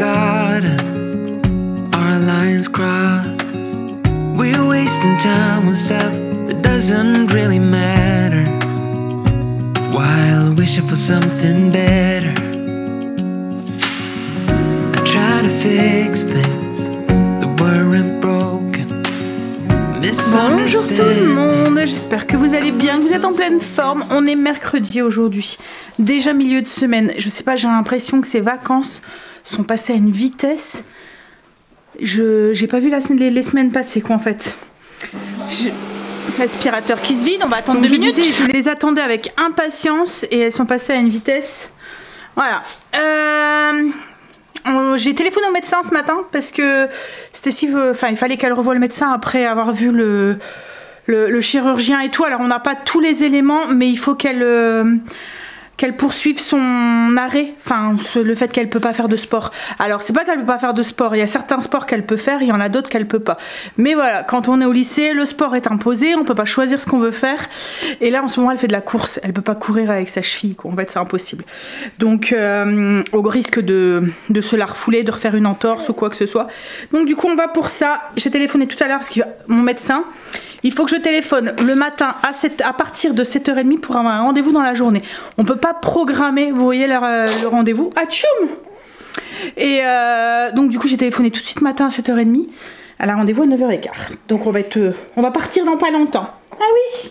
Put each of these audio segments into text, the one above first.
garden, our lines cross. We're wasting time on stuff that doesn't really matter, while wishing for something better. I try to fix things that weren't broken. Bonjour tout le monde, j'espère que vous allez bien, que vous êtes en pleine forme. On est mercredi aujourd'hui, déjà milieu de semaine. Je sais pas, j'ai l'impression que ces vacances sont passées à une vitesse. J'ai pas vu les semaines passées quoi en fait. L'aspirateur qui se vide, on va attendre 2 minutes. Je les attendais avec impatience et elles sont passées à une vitesse. Voilà. J'ai téléphoné au médecin ce matin parce que il fallait qu'elle revoie le médecin après avoir vu le chirurgien et tout. Alors on n'a pas tous les éléments, mais il faut qu'elle poursuive son arrêt, enfin le fait qu'elle peut pas faire de sport. Alors c'est pas qu'elle peut pas faire de sport, il y a certains sports qu'elle peut faire, il y en a d'autres qu'elle peut pas. Mais voilà, quand on est au lycée, le sport est imposé, on peut pas choisir ce qu'on veut faire. Et là en ce moment elle fait de la course, elle peut pas courir avec sa cheville, quoi. En fait c'est impossible. Donc au risque de se la refouler, de refaire une entorse ou quoi que ce soit. Donc du coup on va pour ça. J'ai téléphoné tout à l'heure parce que mon médecin, il faut que je téléphone le matin à partir de 7h30 pour avoir un rendez-vous dans la journée. On peut pas programmer, vous voyez le rendez-vous. Ah tchoum. Et donc du coup j'ai téléphoné tout de suite matin à 7h30. Elle a rendez-vous à 9h15. Donc on va partir dans pas longtemps. Ah oui.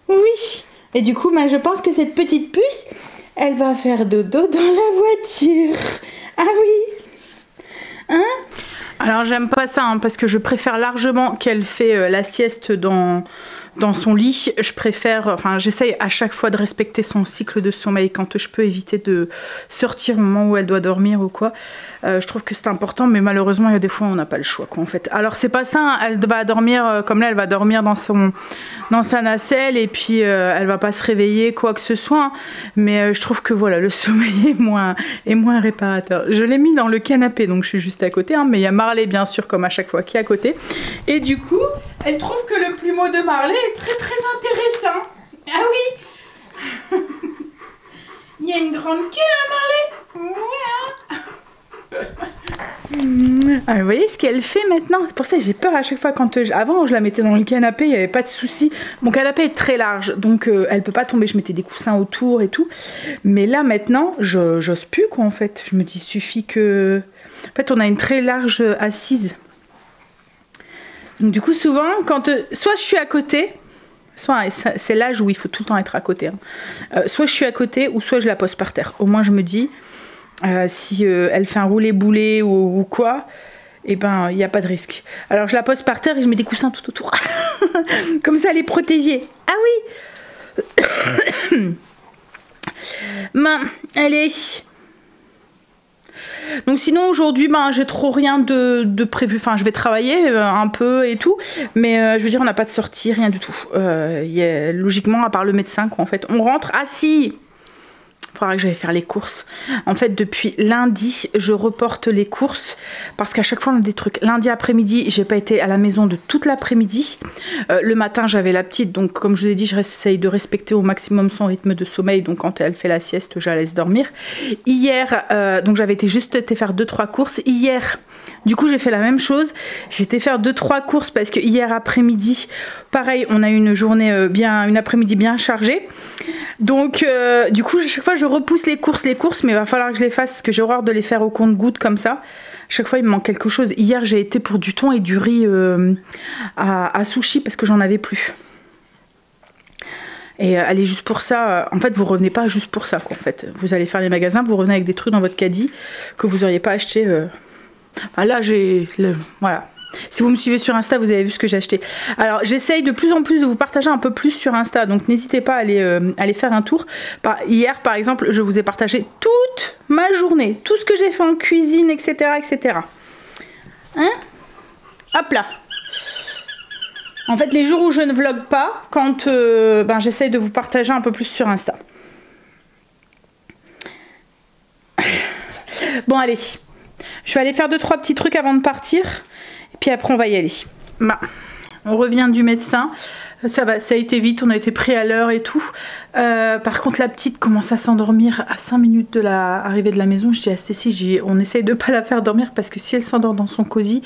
Oui. Et du coup je pense que cette petite puce, elle va faire dodo dans la voiture. Ah oui. Hein? Alors j'aime pas ça hein, parce que je préfère largement qu'elle fait la sieste dans son lit. Je préfère, enfin j'essaye à chaque fois de respecter son cycle de sommeil quand je peux éviter de sortir au moment où elle doit dormir ou quoi. Je trouve que c'est important, mais malheureusement il y a des fois on n'a pas le choix quoi en fait. Alors c'est pas ça, hein, elle va dormir comme là, elle va dormir dans sa nacelle et puis elle va pas se réveiller quoi que ce soit. Hein, mais je trouve que voilà le sommeil est moins réparateur. Je l'ai mis dans le canapé donc je suis juste à côté, hein, mais il y a Marley bien sûr comme à chaque fois qui est à côté. Et du coup elle trouve que le plumeau de Marley est très très intéressant. Ah oui. Il y a une grande queue hein Marley. Ouais. Ah, vous voyez ce qu'elle fait maintenant? C'est pour ça que j'ai peur à chaque fois quand avant je la mettais dans le canapé, il n'y avait pas de souci. Mon canapé est très large donc elle peut pas tomber, je mettais des coussins autour et tout. Mais là maintenant j'ose plus quoi en fait. Je me dis suffit que en fait on a une très large assise. Donc du coup souvent quand soit je suis à côté, soit c'est l'âge où il faut tout le temps être à côté, hein. Soit je suis à côté ou soit je la pose par terre. Au moins je me dis si elle fait un roulé-boulé ou quoi, et ben il n'y a pas de risque. Alors je la pose par terre et je mets des coussins tout autour. Comme ça elle est protégée. Ah oui. Allez. Donc sinon aujourd'hui j'ai trop rien de prévu, enfin je vais travailler un peu et tout, mais je veux dire on n'a pas de sortie, rien du tout. Logiquement à part le médecin quoi en fait, on rentre, ah si il faudra que j'aille faire les courses. En fait, depuis lundi, je reporte les courses parce qu'à chaque fois, on a des trucs. Lundi après-midi, j'ai pas été à la maison de toute l'après-midi. Le matin, j'avais la petite. Donc, comme je vous ai dit, j'essaye de respecter au maximum son rythme de sommeil. Donc, quand elle fait la sieste, je la laisse dormir. Hier, donc j'avais juste été faire 2-3 courses. Hier, du coup, j'ai fait la même chose. J'ai été faire 2-3 courses parce que hier après-midi, pareil, on a eu une journée une après-midi bien chargée. Donc, du coup, à chaque fois, je repousse les courses, mais il va falloir que je les fasse parce que j'ai horreur de les faire au compte-gouttes comme ça. Chaque fois, il me manque quelque chose. Hier, j'ai été pour du thon et du riz à sushi parce que j'en avais plus. Et allez, juste pour ça, en fait, vous revenez pas juste pour ça, quoi. En fait, vous allez faire les magasins, vous revenez avec des trucs dans votre caddie que vous n'auriez pas acheté. Enfin, là, voilà. Si vous me suivez sur Insta, vous avez vu ce que j'ai acheté. Alors, j'essaye de plus en plus de vous partager un peu plus sur Insta. Donc, n'hésitez pas à aller faire un tour. Hier, par exemple, je vous ai partagé toute ma journée. Tout ce que j'ai fait en cuisine, etc. etc. Hein? Hop là. En fait, les jours où je ne vlog pas, quand j'essaye de vous partager un peu plus sur Insta. Bon, allez. Je vais aller faire 2-3 petits trucs avant de partir. Et puis après, on va y aller. On revient du médecin. Ça va, ça a été vite, on a été pris à l'heure et tout. Par contre, la petite commence à s'endormir à 5 minutes de l'arrivée de la maison. Je dis à Stécie, on essaye de pas la faire dormir parce que si elle s'endort dans son cosy,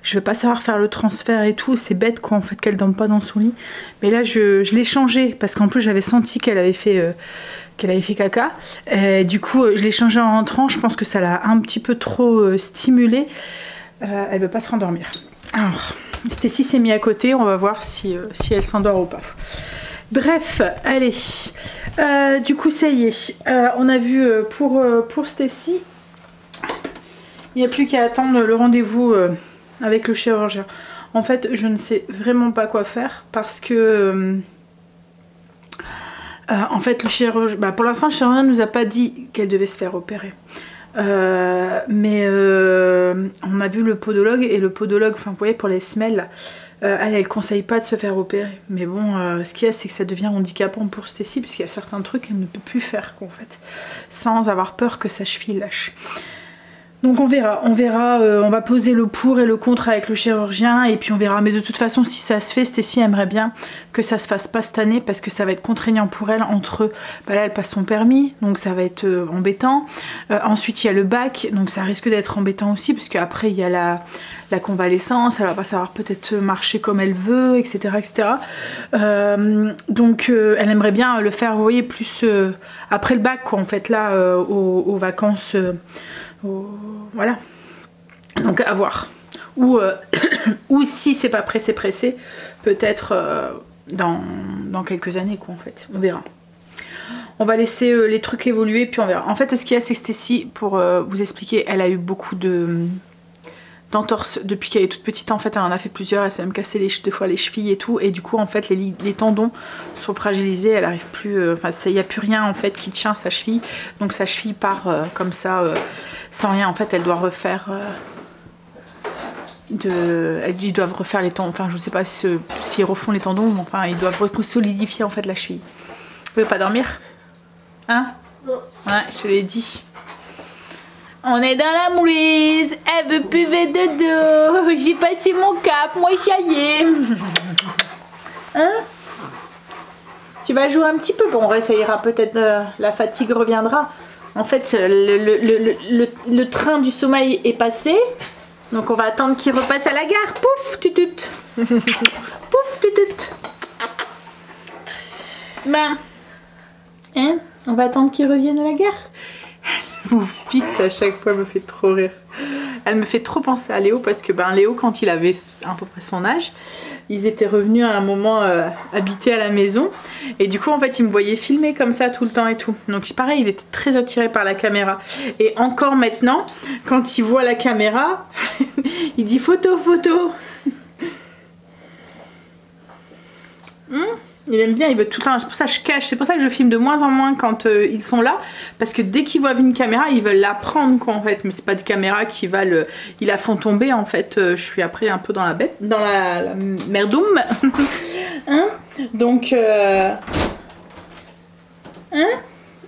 je vais pas savoir faire le transfert et tout. C'est bête quoi en fait qu'elle dorme pas dans son lit. Mais là, je l'ai changé parce qu'en plus j'avais senti qu'elle avait fait caca. Du coup, je l'ai changé en rentrant. Je pense que ça l'a un petit peu trop stimulée. Elle veut pas se rendormir. Alors, Stécie s'est mis à côté. On va voir si elle s'endort ou pas. Bref, allez. Du coup, ça y est. On a vu pour Stécie. Il n'y a plus qu'à attendre le rendez-vous avec le chirurgien. En fait, je ne sais vraiment pas quoi faire parce que... en fait, le chirurgien... pour l'instant, le chirurgien ne nous a pas dit qu'elle devait se faire opérer. Mais on a vu le podologue et le podologue, enfin vous voyez pour les semelles, elle conseille pas de se faire opérer. Mais bon, ce qu'il y a c'est que ça devient handicapant pour Stécie parce qu'il y a certains trucs qu'elle ne peut plus faire quoi, en fait, sans avoir peur que sa cheville lâche. Donc on verra, on va poser le pour et le contre avec le chirurgien et puis on verra. Mais de toute façon, si ça se fait, Stécie aimerait bien que ça se fasse pas cette année parce que ça va être contraignant pour elle. Là elle passe son permis, donc ça va être embêtant. Ensuite il y a le bac, donc ça risque d'être embêtant aussi parce qu'après il y a la convalescence, elle va pas savoir peut-être marcher comme elle veut, etc. etc. Donc elle aimerait bien le faire, vous voyez, plus après le bac quoi, en fait là aux vacances. Voilà, donc à voir. Ou si c'est pas pressé, peut-être dans quelques années quoi, en fait, on verra. On va laisser les trucs évoluer puis on verra. En fait, ce qu'il y a, c'est que Stécie, pour vous expliquer, elle a eu beaucoup d'entorses depuis qu'elle est toute petite. En fait, elle en a fait plusieurs, elle s'est même cassé deux fois les chevilles et tout, et du coup en fait les tendons sont fragilisés, elle arrive plus, enfin il n'y a plus rien en fait qui tient sa cheville, donc sa cheville part comme ça sans rien. En fait elle doit refaire ils doivent refaire les tendons, enfin je sais pas s'ils refont les tendons, mais enfin ils doivent solidifier en fait la cheville. Vous pouvez pas dormir hein? Non. Ouais, je te l'ai dit. On est dans la mouise, elle veut plus de dodo. J'ai passé mon cap, moi ça y est. Hein? Tu vas jouer un petit peu, bon ça ira peut-être, la fatigue reviendra. En fait le train du sommeil est passé, donc on va attendre qu'il repasse à la gare. Pouf tutut. Pouf tutut. Ben, hein? On va attendre qu'il revienne à la gare. Vous fixe à chaque fois, me fait trop rire. Elle me fait trop penser à Léo parce que Léo, quand il avait à peu près son âge, ils étaient revenus à un moment habiter à la maison et du coup en fait il me voyait filmer comme ça tout le temps et tout. Donc pareil, il était très attiré par la caméra et encore maintenant quand il voit la caméra il dit photo. Il aime bien, il veut tout le temps, c'est pour ça que je cache, c'est pour ça que je filme de moins en moins quand ils sont là, parce que dès qu'ils voient une caméra, ils veulent la prendre quoi en fait, mais c'est pas des caméras qui valent, ils la font tomber en fait, je suis après un peu dans la bête, dans la merdoum, hein, donc, hein,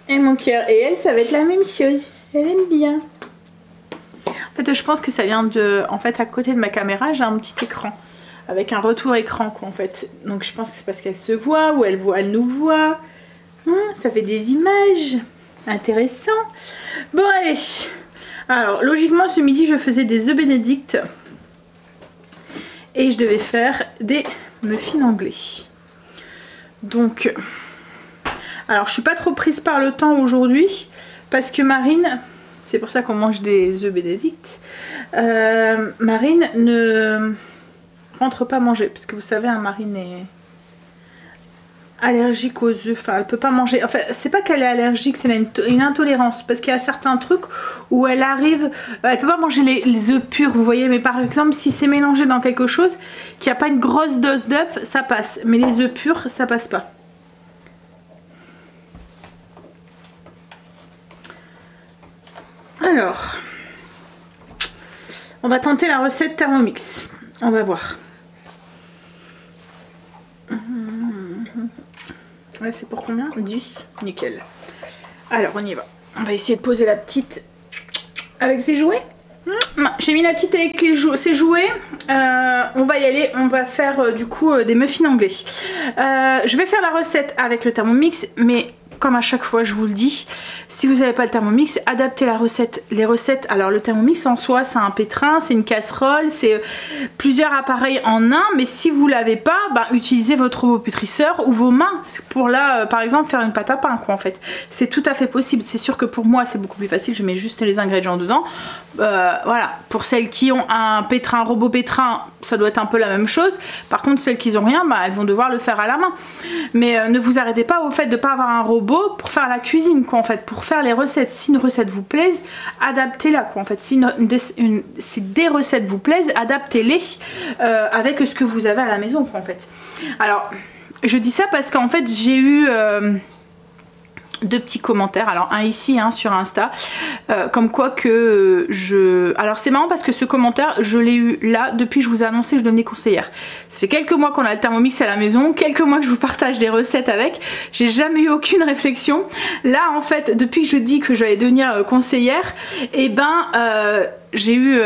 et mon cœur, et elle ça va être la même chose, elle aime bien. En fait je pense que ça vient de, en fait à côté de ma caméra j'ai un petit écran. Avec un retour écran quoi en fait. Donc je pense que c'est parce qu'elle se voit ou elle nous voit. Ça fait des images. Intéressant. Bon allez. Alors logiquement ce midi je faisais des œufs bénédicts. Et je devais faire des muffins anglais. Donc. Alors je suis pas trop prise par le temps aujourd'hui. Parce que Marine. C'est pour ça qu'on mange des œufs bénédicts. Marine ne rentre pas manger parce que vous savez Marine est allergique aux œufs, enfin elle peut pas manger, enfin c'est pas qu'elle est allergique, c'est une intolérance parce qu'il y a certains trucs où elle arrive, elle peut pas manger les œufs purs vous voyez, mais par exemple si c'est mélangé dans quelque chose qui a pas une grosse dose d'œufs ça passe, mais les œufs purs ça passe pas. Alors on va tenter la recette Thermomix, on va voir. Ouais, c'est pour combien? 10. Nickel. Alors on y va. On va essayer de poser la petite avec ses jouets. J'ai mis la petite avec ses jouets. On va y aller, on va faire du coup des muffins anglais. Je vais faire la recette avec le Thermomix, mais comme à chaque fois je vous le dis, si vous n'avez pas le Thermomix, adaptez les recettes. Alors le Thermomix en soi c'est un pétrin, c'est une casserole, c'est plusieurs appareils en un, mais si vous l'avez pas, bah, utilisez votre robot pétrisseur ou vos mains pour là par exemple faire une pâte à pain quoi en fait. C'est tout à fait possible, c'est sûr que pour moi c'est beaucoup plus facile, je mets juste les ingrédients dedans. Voilà, pour celles qui ont un pétrin, un robot pétrin, ça doit être un peu la même chose. Par contre celles qui n'ont rien, bah, elles vont devoir le faire à la main. Mais ne vous arrêtez pas au fait de ne pas avoir un robot pour faire la cuisine quoi en fait, pour faire les recettes. Si une recette vous plaise, adaptez-la quoi en fait. Si des recettes vous plaisent, adaptez-les avec ce que vous avez à la maison quoi en fait. Alors je dis ça parce qu'en fait j'ai eu deux petits commentaires, alors un ici sur Insta, comme quoi que alors c'est marrant parce que ce commentaire je l'ai eu là depuis que je vous ai annoncé que je devenais conseillère. Ça fait quelques mois qu'on a le Thermomix à la maison, quelques mois que je vous partage des recettes avec, j'ai jamais eu aucune réflexion. Là en fait depuis que je dis que j'allais devenir conseillère, et ben j'ai eu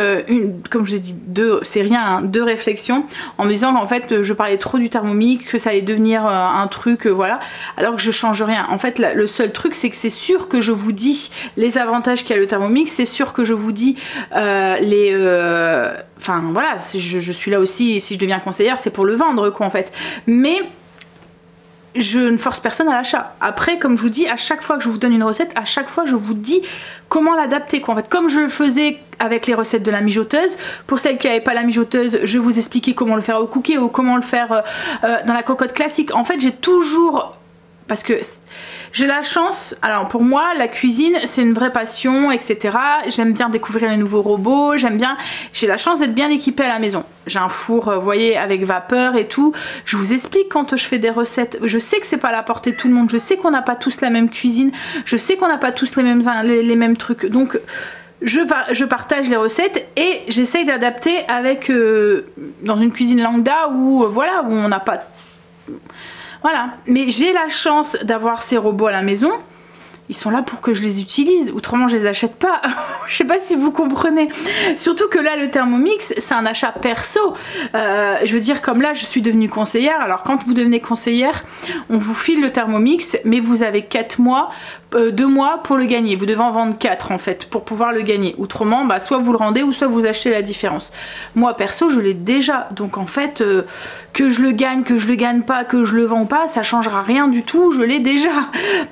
comme je vous ai dit, c'est rien, deux réflexions en me disant qu'en fait je parlais trop du Thermomix, que ça allait devenir un truc, voilà, alors que je change rien. En fait le seul truc c'est que c'est sûr que je vous dis les avantages qu'a le Thermomix, c'est sûr que je vous dis enfin voilà, je suis là aussi, si je deviens conseillère c'est pour le vendre quoi en fait, mais je ne force personne à l'achat. Après, comme je vous dis, à chaque fois que je vous donne une recette, à chaque fois je vous dis comment l'adapter quoi en fait, comme je le faisais avec les recettes de la mijoteuse. Pour celles qui n'avaient pas la mijoteuse, je vous expliquais comment le faire au cookie ou comment le faire dans la cocotte classique. En fait j'ai toujours, parce que j'ai la chance, alors pour moi la cuisine c'est une vraie passion etc, j'aime bien découvrir les nouveaux robots, j'ai la chance d'être bien équipée à la maison. J'ai un four vous voyez avec vapeur et tout, je vous explique quand je fais des recettes, je sais que c'est pas à la portée de tout le monde, je sais qu'on n'a pas tous la même cuisine, je sais qu'on n'a pas tous les mêmes trucs, donc je partage les recettes et j'essaye d'adapter avec dans une cuisine lambda où voilà, où on n'a pas, voilà, mais j'ai la chance d'avoir ces robots à la maison. Ils sont là pour que je les utilise, autrement je les achète pas. Je sais pas si vous comprenez. Surtout que là le Thermomix c'est un achat perso. Je veux dire, comme là je suis devenue conseillère, alors quand vous devenez conseillère on vous file le Thermomix mais vous avez 4 mois, 2 mois pour le gagner. Vous devez en vendre 4 en fait pour pouvoir le gagner. Autrement bah, soit vous le rendez ou soit vous achetez la différence. Moi perso je l'ai déjà, donc en fait que je le gagne, que je le gagne pas, que je le vends pas, ça changera rien du tout, je l'ai déjà.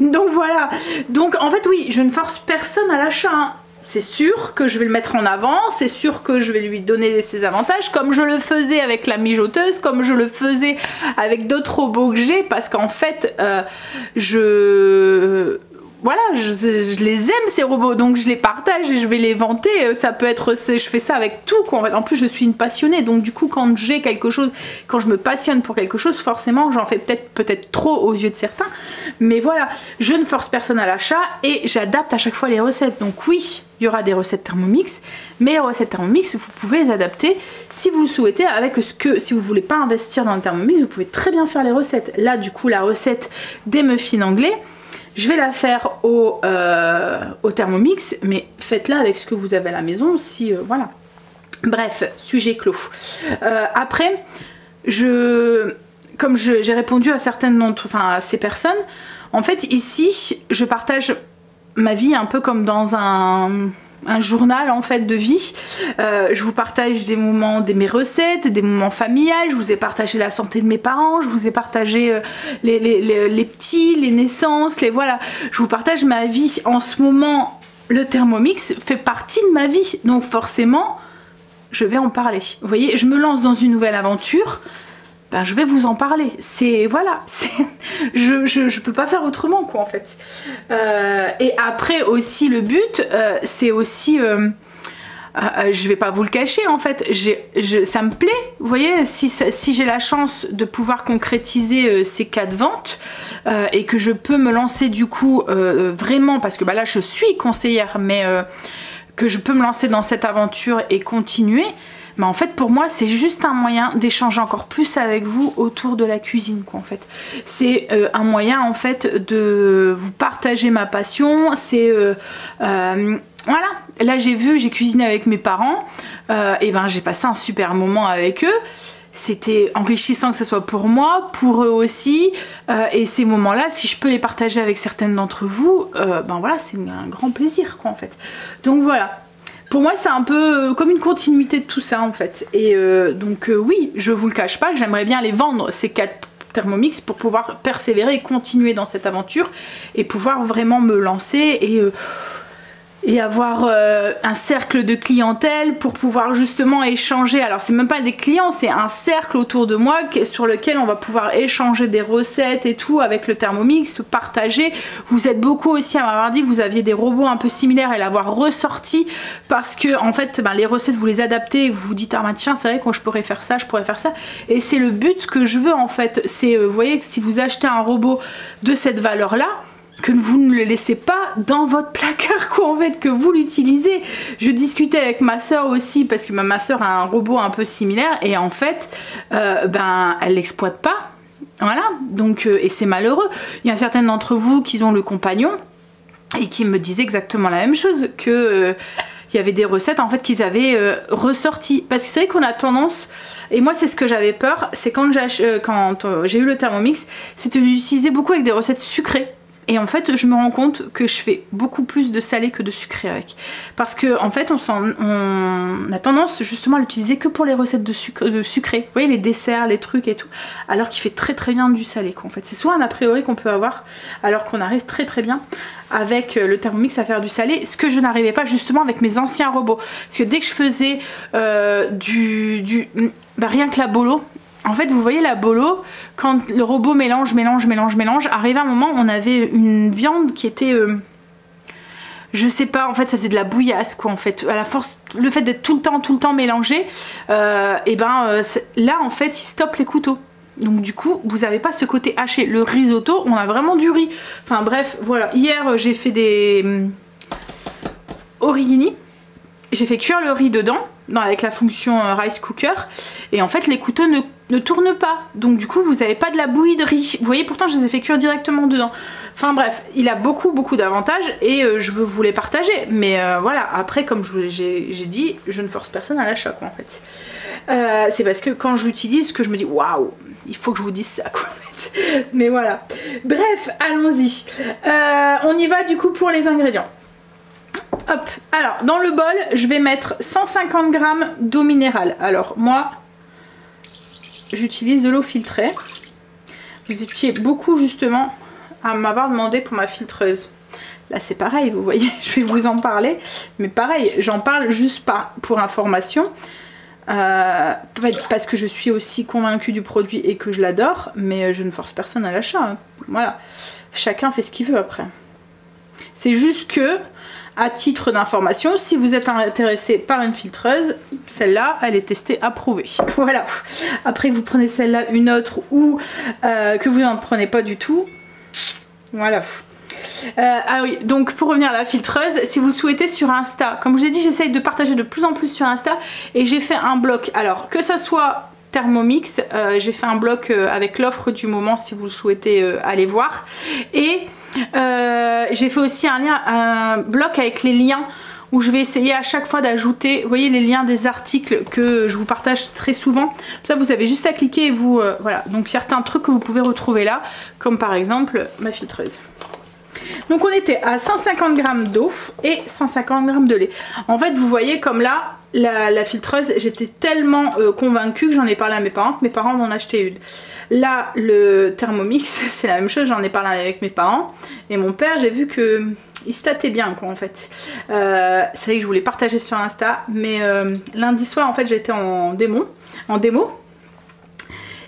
Donc voilà. Donc en fait oui, je ne force personne à l'achat hein. C'est sûr que je vais le mettre en avant, c'est sûr que je vais lui donner ses avantages, comme je le faisais avec la mijoteuse, comme je le faisais avec d'autres robots que j'ai, parce qu'en fait voilà, je les aime ces robots, donc je les partage et je vais les vanter. Ça peut être, je fais ça avec tout quoi. En fait, en plus je suis une passionnée, donc du coup quand j'ai quelque chose, quand je me passionne pour quelque chose, forcément j'en fais peut-être trop aux yeux de certains, mais voilà, je ne force personne à l'achat et j'adapte à chaque fois les recettes. Donc oui, il y aura des recettes Thermomix, mais les recettes Thermomix vous pouvez les adapter si vous le souhaitez, avec si vous voulez pas investir dans le Thermomix, vous pouvez très bien faire les recettes. Là du coup la recette des muffins anglais, je vais la faire au Thermomix, mais faites-la avec ce que vous avez à la maison, si voilà. Bref, sujet clos. Après, comme j'ai répondu à à ces personnes, en fait ici, je partage ma vie un peu comme dans un journal en fait de vie. Je vous partage des moments de mes recettes, des moments familiales, je vous ai partagé la santé de mes parents, je vous ai partagé les petits, les naissances, voilà. Je vous partage ma vie. En ce moment, le Thermomix fait partie de ma vie, donc forcément, je vais en parler. Vous voyez, je me lance dans une nouvelle aventure, ben, je vais vous en parler. C'est voilà, je peux pas faire autrement quoi en fait. Et après aussi le but, c'est aussi, je vais pas vous le cacher en fait, ça me plaît. Vous voyez, si j'ai la chance de pouvoir concrétiser ces cas de vente et que je peux me lancer du coup vraiment, parce que bah, là je suis conseillère, mais que je peux me lancer dans cette aventure et continuer. Mais en fait pour moi c'est juste un moyen d'échanger encore plus avec vous autour de la cuisine quoi en fait. C'est un moyen en fait de vous partager ma passion, c'est voilà, là j'ai cuisiné avec mes parents, et ben j'ai passé un super moment avec eux. C'était enrichissant que ce soit pour moi, pour eux aussi, et ces moments-là, si je peux les partager avec certaines d'entre vous, ben voilà, c'est un grand plaisir quoi en fait. Donc voilà, pour moi c'est un peu comme une continuité de tout ça en fait. Et donc oui, je vous le cache pas, j'aimerais bien les vendre ces 4 Thermomix pour pouvoir persévérer et continuer dans cette aventure et pouvoir vraiment me lancer et avoir un cercle de clientèle pour pouvoir justement échanger. Alors c'est même pas des clients, c'est un cercle autour de moi sur lequel on va pouvoir échanger des recettes et tout avec le Thermomix, partager. Vous êtes beaucoup aussi à m'avoir dit que vous aviez des robots un peu similaires et l'avoir ressorti parce que en fait ben, les recettes vous les adaptez et vous vous dites ah bah tiens c'est vrai que moi je pourrais faire ça, et c'est le but que je veux en fait. C'est vous voyez que si vous achetez un robot de cette valeur là, que vous ne le laissez pas dans votre placard quoi en fait, que vous l'utilisez. Je discutais avec ma soeur aussi parce que ma soeur a un robot un peu similaire et en fait ben elle l'exploite pas, voilà, donc et c'est malheureux. Il y a certaines d'entre vous qui ont le compagnon et qui me disaient exactement la même chose, que il y avait des recettes en fait qu'ils avaient ressorties, parce que c'est vrai qu'on a tendance, et moi c'est ce que j'avais peur, c'est quand j'ai eu le Thermomix, c'était d'utiliser beaucoup avec des recettes sucrées. Et en fait, je me rends compte que je fais beaucoup plus de salé que de sucré avec. Parce que en fait, on a tendance justement à l'utiliser que pour les recettes de sucré. Vous voyez, les desserts, les trucs et tout. Alors qu'il fait très très bien du salé, quoi. En fait, c'est soit un a priori qu'on peut avoir, alors qu'on arrive très très bien avec le Thermomix à faire du salé. Ce que je n'arrivais pas justement avec mes anciens robots. Parce que dès que je faisais rien que la bolo. En fait, vous voyez la bolo, quand le robot mélange, arrivé à un moment, on avait une viande qui était, je sais pas, en fait, ça faisait de la bouillasse, quoi, en fait. À la force, le fait d'être tout le temps mélangé, et ben, là, en fait, il stoppe les couteaux. Donc du coup, vous n'avez pas ce côté haché. Le risotto, on a vraiment du riz. Enfin bref, voilà. Hier, j'ai fait des origini. J'ai fait cuire le riz dedans, avec la fonction rice cooker, et en fait les couteaux ne tournent pas, donc du coup vous n'avez pas de la bouillie de riz. Vous voyez, pourtant je les ai fait cuire directement dedans. Enfin bref, il a beaucoup d'avantages et je veux vous les partager, mais voilà, après comme j'ai dit, je ne force personne à l'achat quoi en fait. C'est parce que quand je l'utilise que je me dis waouh, il faut que je vous dise ça quoi en fait. Mais voilà, bref, allons-y. On y va du coup pour les ingrédients. Hop, alors dans le bol, je vais mettre 150 g d'eau minérale. Alors moi, j'utilise de l'eau filtrée. Vous étiez beaucoup justement à m'avoir demandé pour ma filtreuse. Là c'est pareil, vous voyez, je vais vous en parler. Mais pareil, j'en parle juste pas pour information. Parce que je suis aussi convaincue du produit et que je l'adore. Mais je ne force personne à l'achat. Hein. Voilà, chacun fait ce qu'il veut après. C'est juste que... À titre d'information, si vous êtes intéressé par une filtreuse, celle-là, elle est testée, approuvée. Voilà. Après que vous prenez celle-là, une autre, ou que vous n'en prenez pas du tout, voilà. Ah oui, donc pour revenir à la filtreuse, si vous souhaitez sur Insta, comme je vous ai dit, j'essaye de partager de plus en plus sur Insta, et j'ai fait un bloc. Alors, que ça soit Thermomix, j'ai fait un bloc avec l'offre du moment, si vous le souhaitez aller voir, et... j'ai fait aussi un bloc avec les liens où je vais essayer à chaque fois d'ajouter, vous voyez, les liens des articles que je vous partage très souvent. Ça, vous avez juste à cliquer et vous... voilà, donc certains trucs que vous pouvez retrouver là, comme par exemple ma filtreuse. Donc on était à 150 g d'eau et 150 g de lait. En fait, vous voyez comme là, la filtreuse, j'étais tellement convaincue que j'en ai parlé à mes parents, que mes parents m'en achetaient une. Là, le Thermomix, c'est la même chose, j'en ai parlé avec mes parents. Et mon père, j'ai vu que il se tâtait bien, quoi, en fait. C'est vrai que je voulais partager sur Insta, mais lundi soir, en fait, j'étais en démo.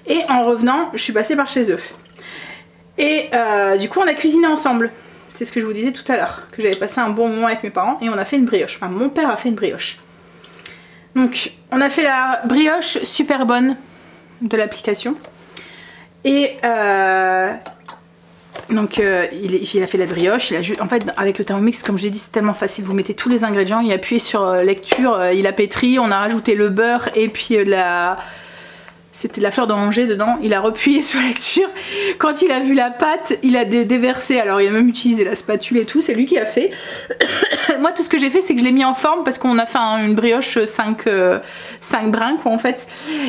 Et en revenant, je suis passée par chez eux. Et du coup, on a cuisiné ensemble. C'est ce que je vous disais tout à l'heure, que j'avais passé un bon moment avec mes parents. Et on a fait une brioche. Enfin, mon père a fait une brioche. Donc, on a fait la brioche super bonne de l'application. Et donc il a fait la brioche, en fait avec le Thermomix, comme j'ai dit, c'est tellement facile, vous mettez tous les ingrédients, il a appuyé sur lecture, il a pétri, on a rajouté le beurre et puis c'était de la fleur d'oranger dedans, il a repuyé sur lecture, quand il a vu la pâte, il a déversé, alors il a même utilisé la spatule et tout, c'est lui qui a fait, moi tout ce que j'ai fait c'est que je l'ai mis en forme parce qu'on a fait une brioche 5 brins quoi en fait.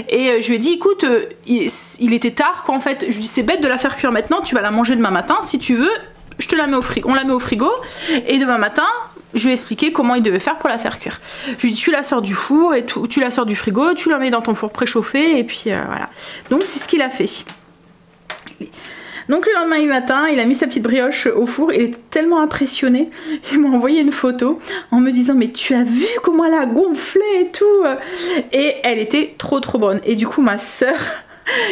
Et je lui ai dit écoute, il était tard quoi en fait. Je lui ai dit c'est bête de la faire cuire maintenant, tu vas la manger demain matin si tu veux. Je te la mets au frigo, on la met au frigo et demain matin je lui ai expliqué comment il devait faire pour la faire cuire. Je lui ai dit tu la sors du four et tout, tu la sors du frigo, tu la mets dans ton four préchauffé et puis voilà. Donc c'est ce qu'il a fait. Donc le lendemain matin, il a mis sa petite brioche au four, il était tellement impressionné, il m'a envoyé une photo en me disant mais tu as vu comment elle a gonflé et tout. Et elle était trop bonne. Et du coup ma soeur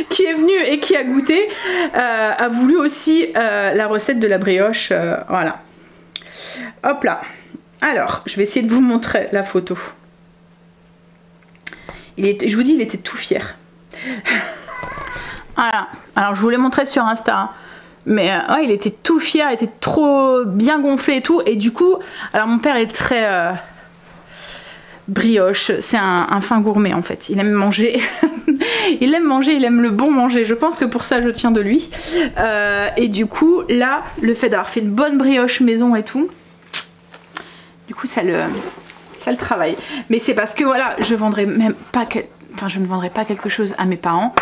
qui est venue et qui a goûté a voulu aussi la recette de la brioche, voilà. Hop là. Alors, je vais essayer de vous montrer la photo. Je vous dis, il était tout fier. Voilà. Alors, je vous l'ai montré sur Insta. Hein. Mais ouais, il était tout fier, il était trop bien gonflé et tout. Et du coup, alors mon père est très brioche. C'est un fin gourmet en fait. Il aime manger. Il aime manger, il aime le bon manger. Je pense que pour ça, je tiens de lui. Et du coup, là, le fait d'avoir fait une bonne brioche maison et tout, du coup, ça le travaille. Mais c'est parce que voilà, je vendrais même pas, enfin, je ne vendrais pas quelque chose à mes parents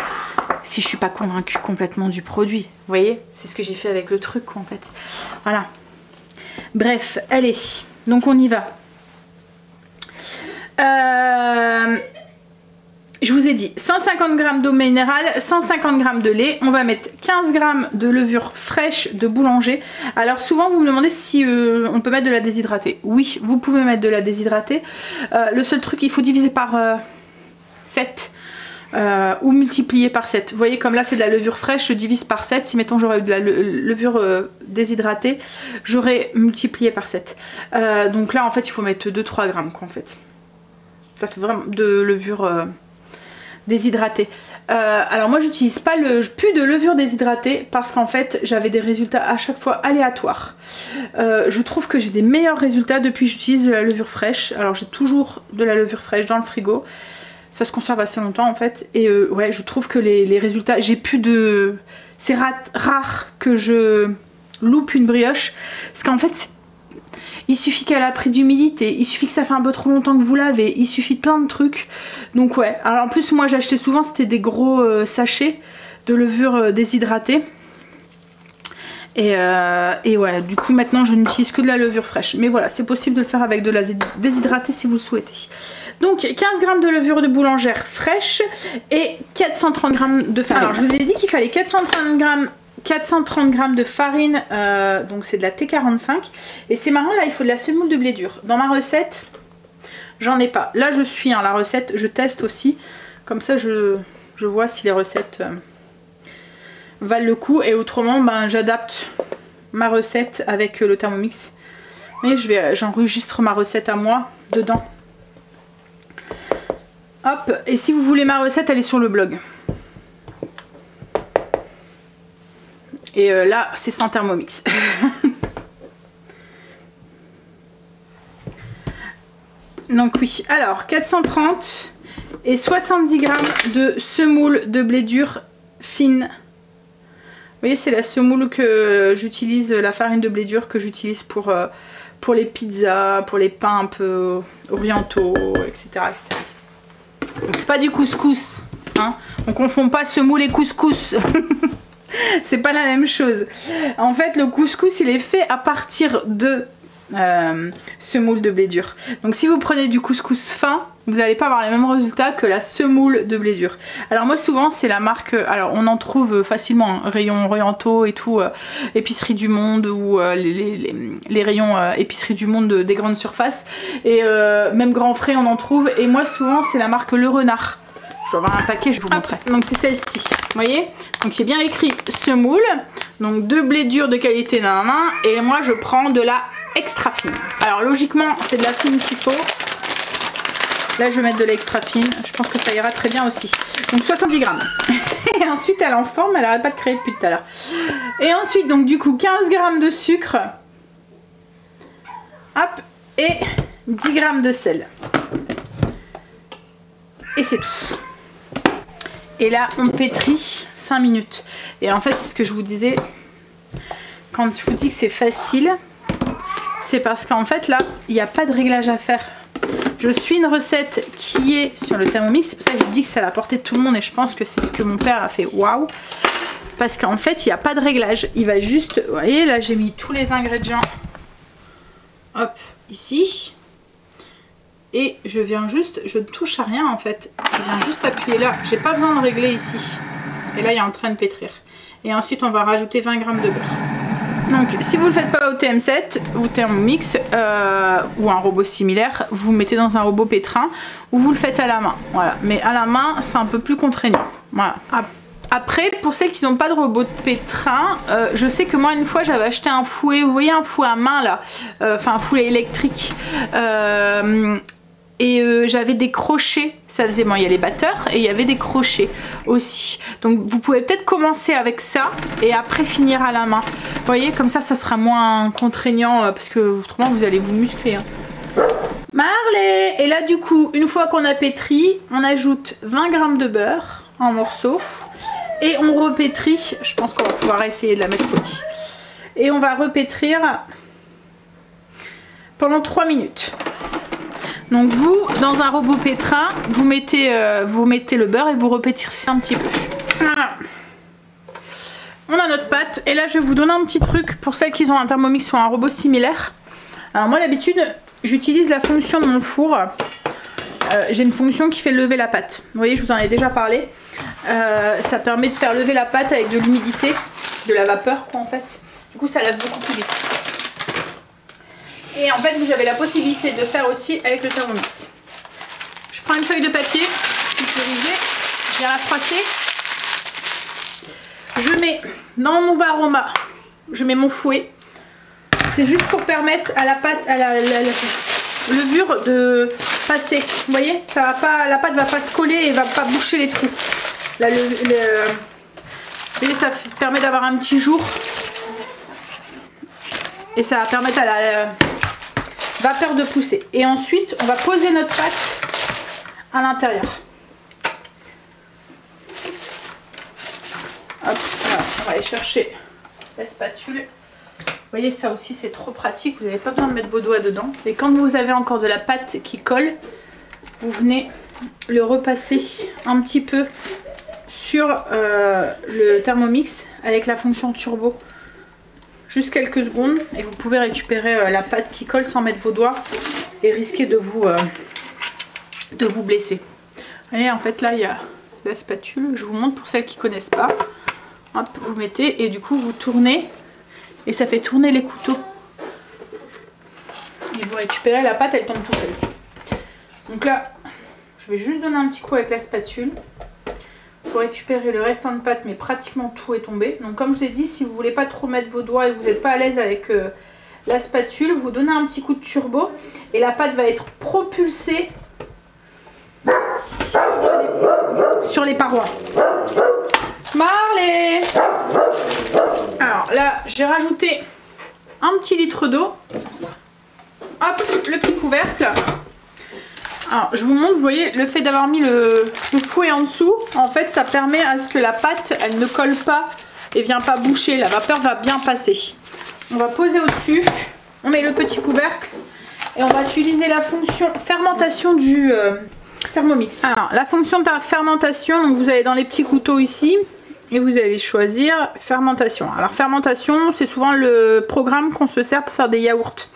si je suis pas convaincue complètement du produit. Vous voyez, c'est ce que j'ai fait avec le truc, quoi, en fait. Voilà. Bref, allez. Donc on y va. Je vous ai dit 150 g d'eau minérale, 150 g de lait. On va mettre 15 g de levure fraîche de boulanger. Alors souvent vous me demandez si on peut mettre de la déshydratée. Oui, vous pouvez mettre de la déshydratée. Le seul truc, il faut diviser par 7 ou multiplier par 7. Vous voyez, comme là c'est de la levure fraîche, je divise par 7. Si mettons j'aurais eu de la levure déshydratée, j'aurais multiplié par 7. Donc là en fait il faut mettre 2-3 grammes quoi en fait. Ça fait vraiment de levure déshydratée. Alors moi j'utilise pas plus de levure déshydratée parce qu'en fait j'avais des résultats à chaque fois aléatoires. Je trouve que j'ai des meilleurs résultats depuis que j'utilise de la levure fraîche. Alors j'ai toujours de la levure fraîche dans le frigo. Ça se conserve assez longtemps en fait. Et ouais, je trouve que les résultats, j'ai plus de... C'est rare que je loupe une brioche. Parce qu'en fait, il suffit qu'elle a pris d'humidité, il suffit que ça fait un peu trop longtemps que vous lavez, il suffit de plein de trucs. Donc ouais, alors en plus moi j'achetais souvent, c'était des gros sachets de levure déshydratée. Et ouais, du coup maintenant je n'utilise que de la levure fraîche. Mais voilà, c'est possible de le faire avec de la déshydratée si vous le souhaitez. Donc 15 g de levure de boulangère fraîche et 430 g de farine. Alors je vous ai dit qu'il fallait 430 g de farine, donc c'est de la T45. Et c'est marrant, là il faut de la semoule de blé dur. Dans ma recette, j'en ai pas. Là je suis, hein, la recette, je teste aussi. Comme ça je vois si les recettes valent le coup. Et autrement, ben, j'adapte ma recette avec le Thermomix. Mais j'enregistre ma recette à moi dedans. Hop, et si vous voulez ma recette, elle est sur le blog. Et là, c'est sans Thermomix. Donc oui, alors 430 et 70 g de semoule de blé dur fine. Vous voyez, c'est la semoule que j'utilise, la farine de blé dur que j'utilise pour les pizzas, pour les pains un peu orientaux, etc. etc. C'est pas du couscous, hein. On confond pas semoule et couscous. C'est pas la même chose. En fait, le couscous, il est fait à partir de semoule de blé dur. Donc si vous prenez du couscous fin, vous n'allez pas avoir les mêmes résultats que la semoule de blé dur. Alors moi souvent c'est la marque, alors on en trouve facilement, hein, rayons orientaux et tout, épicerie du monde ou les rayons épicerie du monde des grandes surfaces. Et même Grand Frais on en trouve. Et moi souvent c'est la marque Le Renard. Je dois avoir un paquet, je vous montrerai. Donc c'est celle-ci, vous voyez. Donc il est bien écrit semoule, donc de blé dur de qualité nanana. Et moi je prends de la extra fine. Alors logiquement c'est de la fine qu'il faut. Là je vais mettre de l'extra fine, je pense que ça ira très bien aussi. Donc 70 g. Et ensuite elle est en forme, elle n'arrête pas de créer depuis tout à l'heure. Et ensuite donc du coup 15 g de sucre. Hop, et 10 g de sel. Et c'est tout. Et là on pétrit 5 minutes. Et en fait c'est ce que je vous disais, quand je vous dis que c'est facile, c'est parce qu'en fait là, il n'y a pas de réglage à faire. Je suis une recette qui est sur le Thermomix, c'est pour ça que je dis que c'est à la portée de tout le monde et je pense que c'est ce que mon père a fait. Waouh! Parce qu'en fait, il n'y a pas de réglage. Il va juste, vous voyez, là j'ai mis tous les ingrédients. Hop, ici. Et je viens juste, je ne touche à rien en fait. Je viens juste appuyer là. J'ai pas besoin de régler ici. Et là, il est en train de pétrir. Et ensuite, on va rajouter 20 g de beurre. Donc, si vous ne le faites pas au TM7 ou Thermomix ou un robot similaire, vous mettez dans un robot pétrin ou vous le faites à la main. Voilà. Mais à la main, c'est un peu plus contraignant. Voilà. Après, pour celles qui n'ont pas de robot de pétrin, je sais que moi, une fois, j'avais acheté un fouet. Vous voyez un fouet à main là, enfin un fouet électrique. J'avais des crochets, ça faisait, bon, il y a les batteurs et il y avait des crochets aussi. Donc vous pouvez peut-être commencer avec ça et après finir à la main. Vous voyez, comme ça sera moins contraignant parce que autrement vous allez vous muscler. Hein. Marley! Et là du coup, une fois qu'on a pétri, on ajoute 20 g de beurre en morceaux et on repétrit. Je pense qu'on va pouvoir essayer de la mettre polie. Et on va repétrir pendant 3 minutes. Donc vous, dans un robot pétrin, vous mettez le beurre et vous repétrissez un petit peu. Voilà. On a notre pâte et là je vais vous donner un petit truc pour celles qui ont un Thermomix ou un robot similaire. Alors moi d'habitude, j'utilise la fonction de mon four. J'ai une fonction qui fait lever la pâte. Vous voyez, je vous en ai déjà parlé. Ça permet de faire lever la pâte avec de l'humidité, de la vapeur quoi en fait. Du coup ça lave beaucoup plus vite. Et en fait, vous avez la possibilité de faire aussi avec le Thermomix. Je prends une feuille de papier sécurisée, je viens la froisser. Je mets dans mon varoma, je mets mon fouet. C'est juste pour permettre à la pâte, à la levure de passer. Vous voyez, ça va pas, la pâte va pas se coller et va pas boucher les trous. Vous voyez, ça permet d'avoir un petit jour. Et ça va permettre à la vapeur de pousser. Et ensuite, on va poser notre pâte à l'intérieur. Hop, voilà, on va aller chercher la spatule. Vous voyez, ça aussi, c'est trop pratique. Vous n'avez pas besoin de mettre vos doigts dedans. Et quand vous avez encore de la pâte qui colle, vous venez le repasser un petit peu sur le Thermomix avec la fonction turbo. Juste quelques secondes et vous pouvez récupérer la pâte qui colle sans mettre vos doigts et risquer de vous blesser. Vous voyez, en fait là il y a la spatule, je vous montre pour celles qui ne connaissent pas. Hop, vous mettez et du coup vous tournez et ça fait tourner les couteaux. Et vous récupérez la pâte, elle tombe tout seul. Donc là, je vais juste donner un petit coup avec la spatule. Pour récupérer le restant de pâte, mais pratiquement tout est tombé. Donc comme je vous ai dit, si vous voulez pas trop mettre vos doigts et que vous n'êtes pas à l'aise avec la spatule, vous donnez un petit coup de turbo et la pâte va être propulsée sur les parois. Marley! Alors là, j'ai rajouté un petit litre d'eau. Hop, le petit couvercle. Alors, je vous montre, vous voyez, le fait d'avoir mis le fouet en dessous, en fait, ça permet à ce que la pâte, elle ne colle pas et vient pas boucher. La vapeur va bien passer. On va poser au-dessus, on met le petit couvercle et on va utiliser la fonction fermentation du Thermomix. Alors, la fonction de fermentation, donc vous allez dans les petits couteaux ici et vous allez choisir fermentation. Alors, fermentation, c'est souvent le programme qu'on se sert pour faire des yaourts.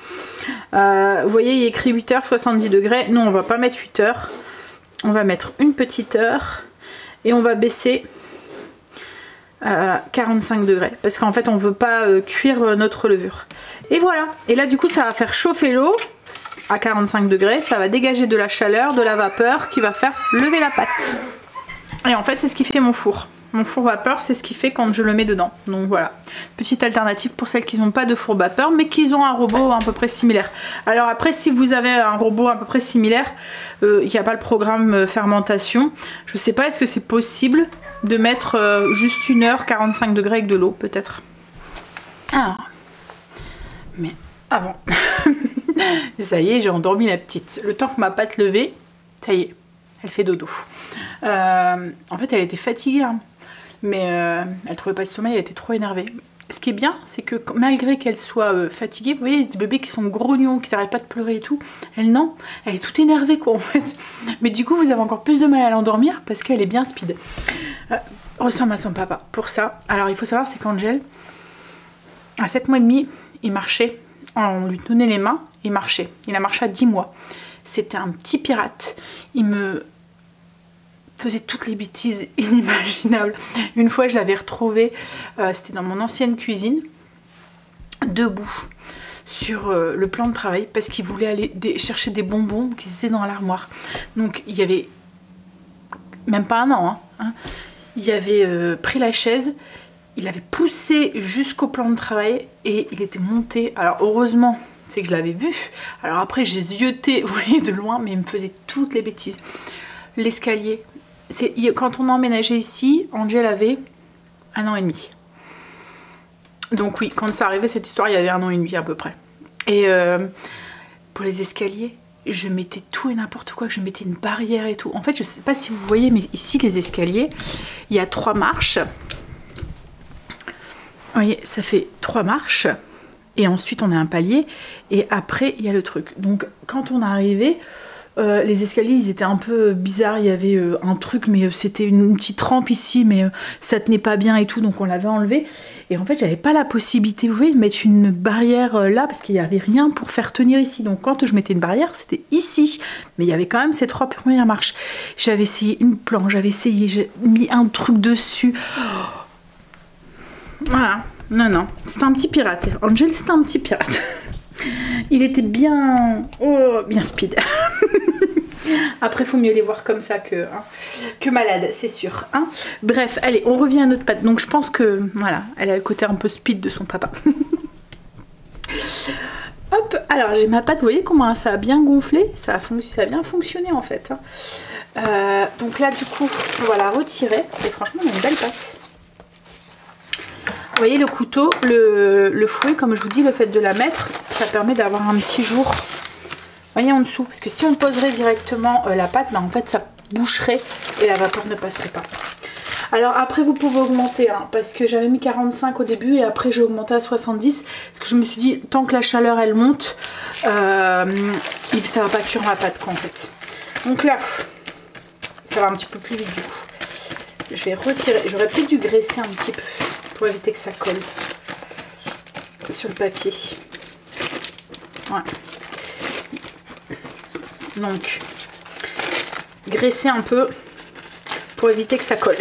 Vous voyez, il est écrit 8 heures, 70 degrés. Nous, on va pas mettre 8 heures. On va mettre une petite heure. Et on va baisser 45 degrés. Parce qu'en fait, on veut pas cuire notre levure. Et voilà. Et là, du coup, ça va faire chauffer l'eau à 45 degrés. Ça va dégager de la chaleur, de la vapeur qui va faire lever la pâte. Et en fait, c'est ce qui fait mon four. Mon four vapeur, c'est ce qui fait quand je le mets dedans. Donc voilà, petite alternative pour celles qui n'ont pas de four vapeur, mais qui ont un robot à peu près similaire. Alors après, si vous avez un robot à peu près similaire, il n'y a pas le programme fermentation. Je sais pas, est-ce que c'est possible de mettre juste 1 heure, 45 degrés avec de l'eau, peut-être. Ah, mais avant. Ça y est, j'ai endormi la petite. Le temps que ma pâte levée, ça y est, elle fait dodo. En fait, elle était fatiguée, hein. Mais elle trouvait pas de sommeil, elle était trop énervée. ce qui est bien, c'est que malgré qu'elle soit fatiguée, vous voyez, des bébés qui sont grognons, qui n'arrêtent pas de pleurer et tout, elle non, elle est toute énervée quoi en fait. Mais du coup, vous avez encore plus de mal à l'endormir parce qu'elle est bien speed. Ressemble à son papa pour ça. Alors il faut savoir, c'est qu'Angel, à 7 mois et demi, il marchait, on lui donnait les mains, il marchait. Il a marché à 10 mois. C'était un petit pirate. Il me faisait toutes les bêtises inimaginables. Une fois, je l'avais retrouvé, c'était dans mon ancienne cuisine, debout sur le plan de travail parce qu'il voulait aller chercher des bonbons qui étaient dans l'armoire. Donc il y avait même pas un an, hein. Il avait pris la chaise, il avait poussé jusqu'au plan de travail et il était monté. Alors heureusement, c'est que je l'avais vu. Alors après, j'ai zioté, vous voyez, de loin, mais il me faisait toutes les bêtises. L'escalier, quand on a emménagé ici, Angel avait 1 an et demi. Donc oui, quand ça arrivait cette histoire, il y avait 1 an et demi à peu près. Et pour les escaliers, je mettais tout et n'importe quoi, je mettais une barrière et tout. En fait, je sais pas si vous voyez, mais ici les escaliers, il y a 3 marches. Vous voyez, ça fait 3 marches. Et ensuite on a un palier. Et après, il y a le truc. Donc quand on est arrivé, les escaliers ils étaient un peu bizarres, il y avait un truc mais c'était une petite rampe ici mais ça tenait pas bien et tout, donc on l'avait enlevé et en fait j'avais pas la possibilité, vous voyez, de mettre une barrière là parce qu'il y avait rien pour faire tenir ici, donc quand je mettais une barrière c'était ici, mais il y avait quand même ces 3 premières marches. J'avais essayé une planche, j'avais essayé, j'ai mis un truc dessus, voilà, non, c'était un petit pirate, Angel c'était un petit pirate. Il était bien, bien speed. Après, il faut mieux les voir comme ça que malade, c'est sûr. Hein. Bref, allez, on revient à notre patte. Donc, je pense que, voilà, elle a le côté un peu speed de son papa. Hop, alors j'ai ma patte, vous voyez comment ça a bien gonflé, ça a bien fonctionné en fait. Hein. Donc là, du coup, on va la retirer. Et franchement, on a une belle patte. Vous voyez le couteau, le fouet, comme je vous dis, le fait de la mettre, ça permet d'avoir un petit jour, vous voyez en dessous, parce que si on poserait directement la pâte, bah en fait ça boucherait et la vapeur ne passerait pas. Alors après vous pouvez augmenter, hein, parce que j'avais mis 45 au début et après j'ai augmenté à 70, parce que je me suis dit tant que la chaleur elle monte, ça va pas cuire ma pâte quoi en fait. Donc là, ça va un petit peu plus vite du coup. Je vais retirer, j'aurais peut-être dû graisser un petit peu pour éviter que ça colle sur le papier. Voilà. Donc, graisser un peu pour éviter que ça colle.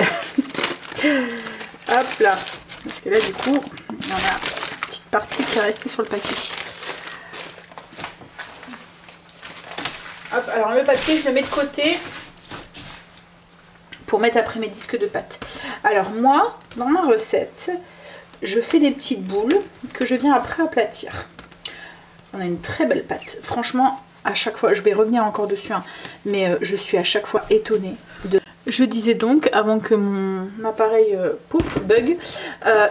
Hop là. Parce que là, du coup, on a une petite partie qui est restée sur le papier. Hop, alors le papier, je le mets de côté pour mettre après mes disques de pâte. Alors moi, dans ma recette, je fais des petites boules que je viens après aplatir. On a une très belle pâte. Franchement, à chaque fois, je vais revenir encore dessus, hein, mais je suis à chaque fois étonnée de... Je disais donc, avant que mon appareil pouf, bug,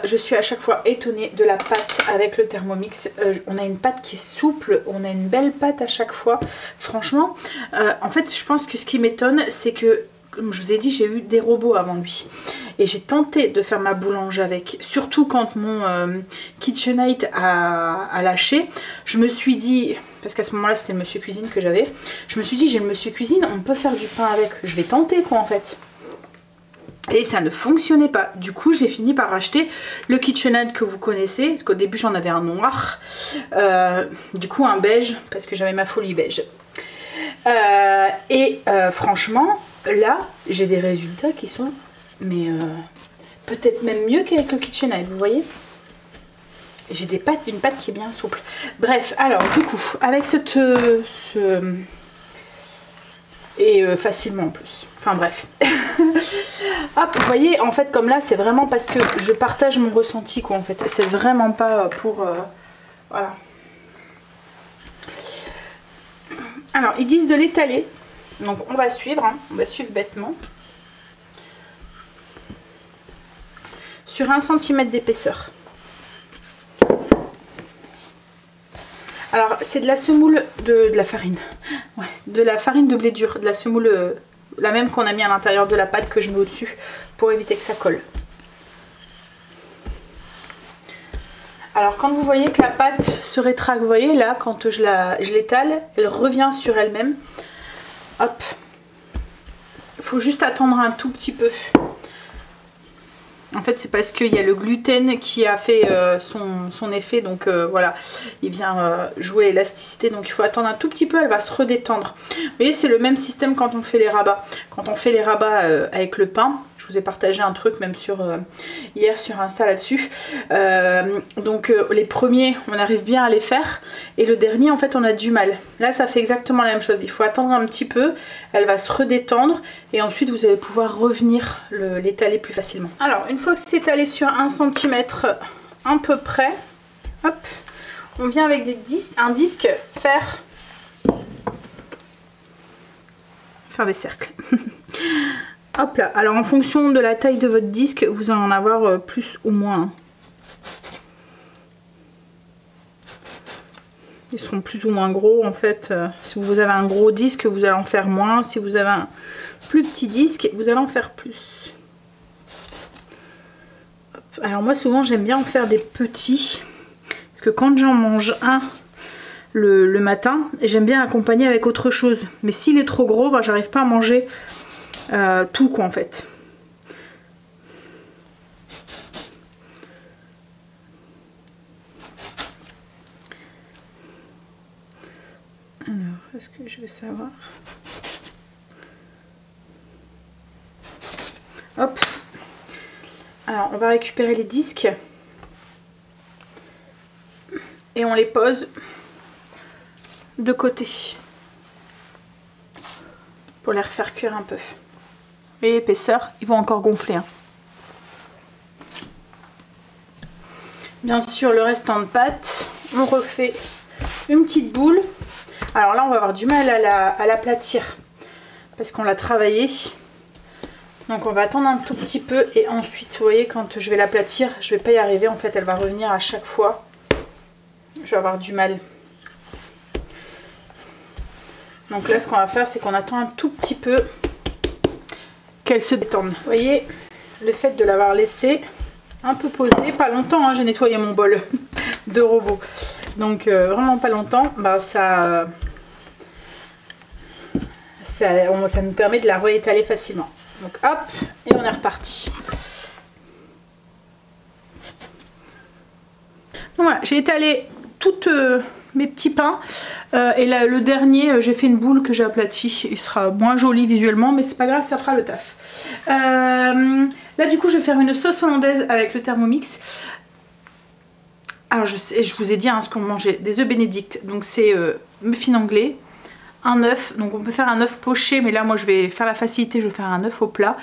je suis à chaque fois étonnée de la pâte avec le Thermomix. On a une pâte qui est souple, on a une belle pâte à chaque fois. Franchement, en fait, je pense que ce qui m'étonne, c'est que, comme je vous ai dit, j'ai eu des robots avant lui. Et j'ai tenté de faire ma boulange avec, surtout quand mon KitchenAid a lâché. Je me suis dit, parce qu'à ce moment-là c'était le Monsieur Cuisine que j'avais, je me suis dit j'ai le Monsieur Cuisine, on peut faire du pain avec, je vais tenter quoi en fait. Et ça ne fonctionnait pas. Du coup j'ai fini par acheter le KitchenAid que vous connaissez, parce qu'au début j'en avais un noir, du coup un beige, parce que j'avais ma folie beige. Franchement, là j'ai des résultats qui sont... mais peut-être même mieux qu'avec le KitchenAid, vous voyez. J'ai une pâte qui est bien souple. Bref, alors du coup, avec et facilement en plus. Enfin bref. Hop, vous voyez, en fait, comme là, c'est vraiment parce que je partage mon ressenti, quoi, en fait. C'est vraiment pas pour... voilà. Alors, ils disent de l'étaler. Donc, on va suivre, hein. On va suivre bêtement. Sur 1 cm d'épaisseur. Alors c'est de la semoule de la farine, ouais, de la farine de blé dur, de la semoule, la même qu'on a mis à l'intérieur de la pâte que je mets au-dessus pour éviter que ça colle. Alors quand vous voyez que la pâte se rétracte, vous voyez là quand je l'étale, elle revient sur elle-même. Hop. Il faut juste attendre un tout petit peu. En fait c'est parce qu'il y a le gluten qui a fait son effet, donc voilà, il vient jouer l'élasticité, donc il faut attendre un tout petit peu, elle va se redétendre. Vous voyez, c'est le même système quand on fait les rabats. Quand on fait les rabats avec le pain, je vous ai partagé un truc même hier sur Insta là-dessus. Donc les premiers on arrive bien à les faire, et le dernier en fait on a du mal. Là ça fait exactement la même chose, il faut attendre un petit peu, elle va se redétendre et ensuite vous allez pouvoir revenir l'étaler plus facilement. Alors une fois que c'est étalé sur 1 cm à peu près, hop, on vient avec un disque faire des cercles. Hop là, alors en fonction de la taille de votre disque, vous allez en avoir plus ou moins. Ils seront plus ou moins gros en fait. Si vous avez un gros disque, vous allez en faire moins. Si vous avez un plus petit disque, vous allez en faire plus. Hop. Alors moi souvent j'aime bien en faire des petits. Parce que quand j'en mange un le matin, j'aime bien accompagner avec autre chose. Mais s'il est trop gros, bah, j'arrive pas à manger tout quoi en fait. Alors, est-ce que je vais savoir? Hop. Alors, on va récupérer les disques et on les pose de côté pour les refaire cuire un peu. Et l'épaisseur, ils vont encore gonfler. Hein. Bien sûr, le restant de pâte, on refait une petite boule. Alors là, on va avoir du mal à l'aplatir parce qu'on l'a travaillé. Donc on va attendre un tout petit peu et ensuite, vous voyez, quand je vais l'aplatir, je vais pas y arriver. En fait, elle va revenir à chaque fois. Je vais avoir du mal. Donc là, ce qu'on va faire, c'est qu'on attend un tout petit peu qu'elle se détende. Vous voyez, le fait de l'avoir laissé un peu posé, pas longtemps, hein, j'ai nettoyé mon bol de robot. Donc vraiment pas longtemps, bah, ça nous permet de la réétaler facilement. Donc hop, et on est reparti. Donc voilà, j'ai étalé toutes mes petits pains. Et là, le dernier, j'ai fait une boule que j'ai aplatie. Il sera moins joli visuellement, mais c'est pas grave, ça fera le taf. Là, du coup, je vais faire une sauce hollandaise avec le Thermomix. Alors, je vous ai dit hein, ce qu'on mangeait. Des œufs bénédicts. Donc, c'est muffin anglais. Un œuf. Donc, on peut faire un œuf poché, mais là, moi, je vais faire la facilité. Je vais faire un œuf au plat.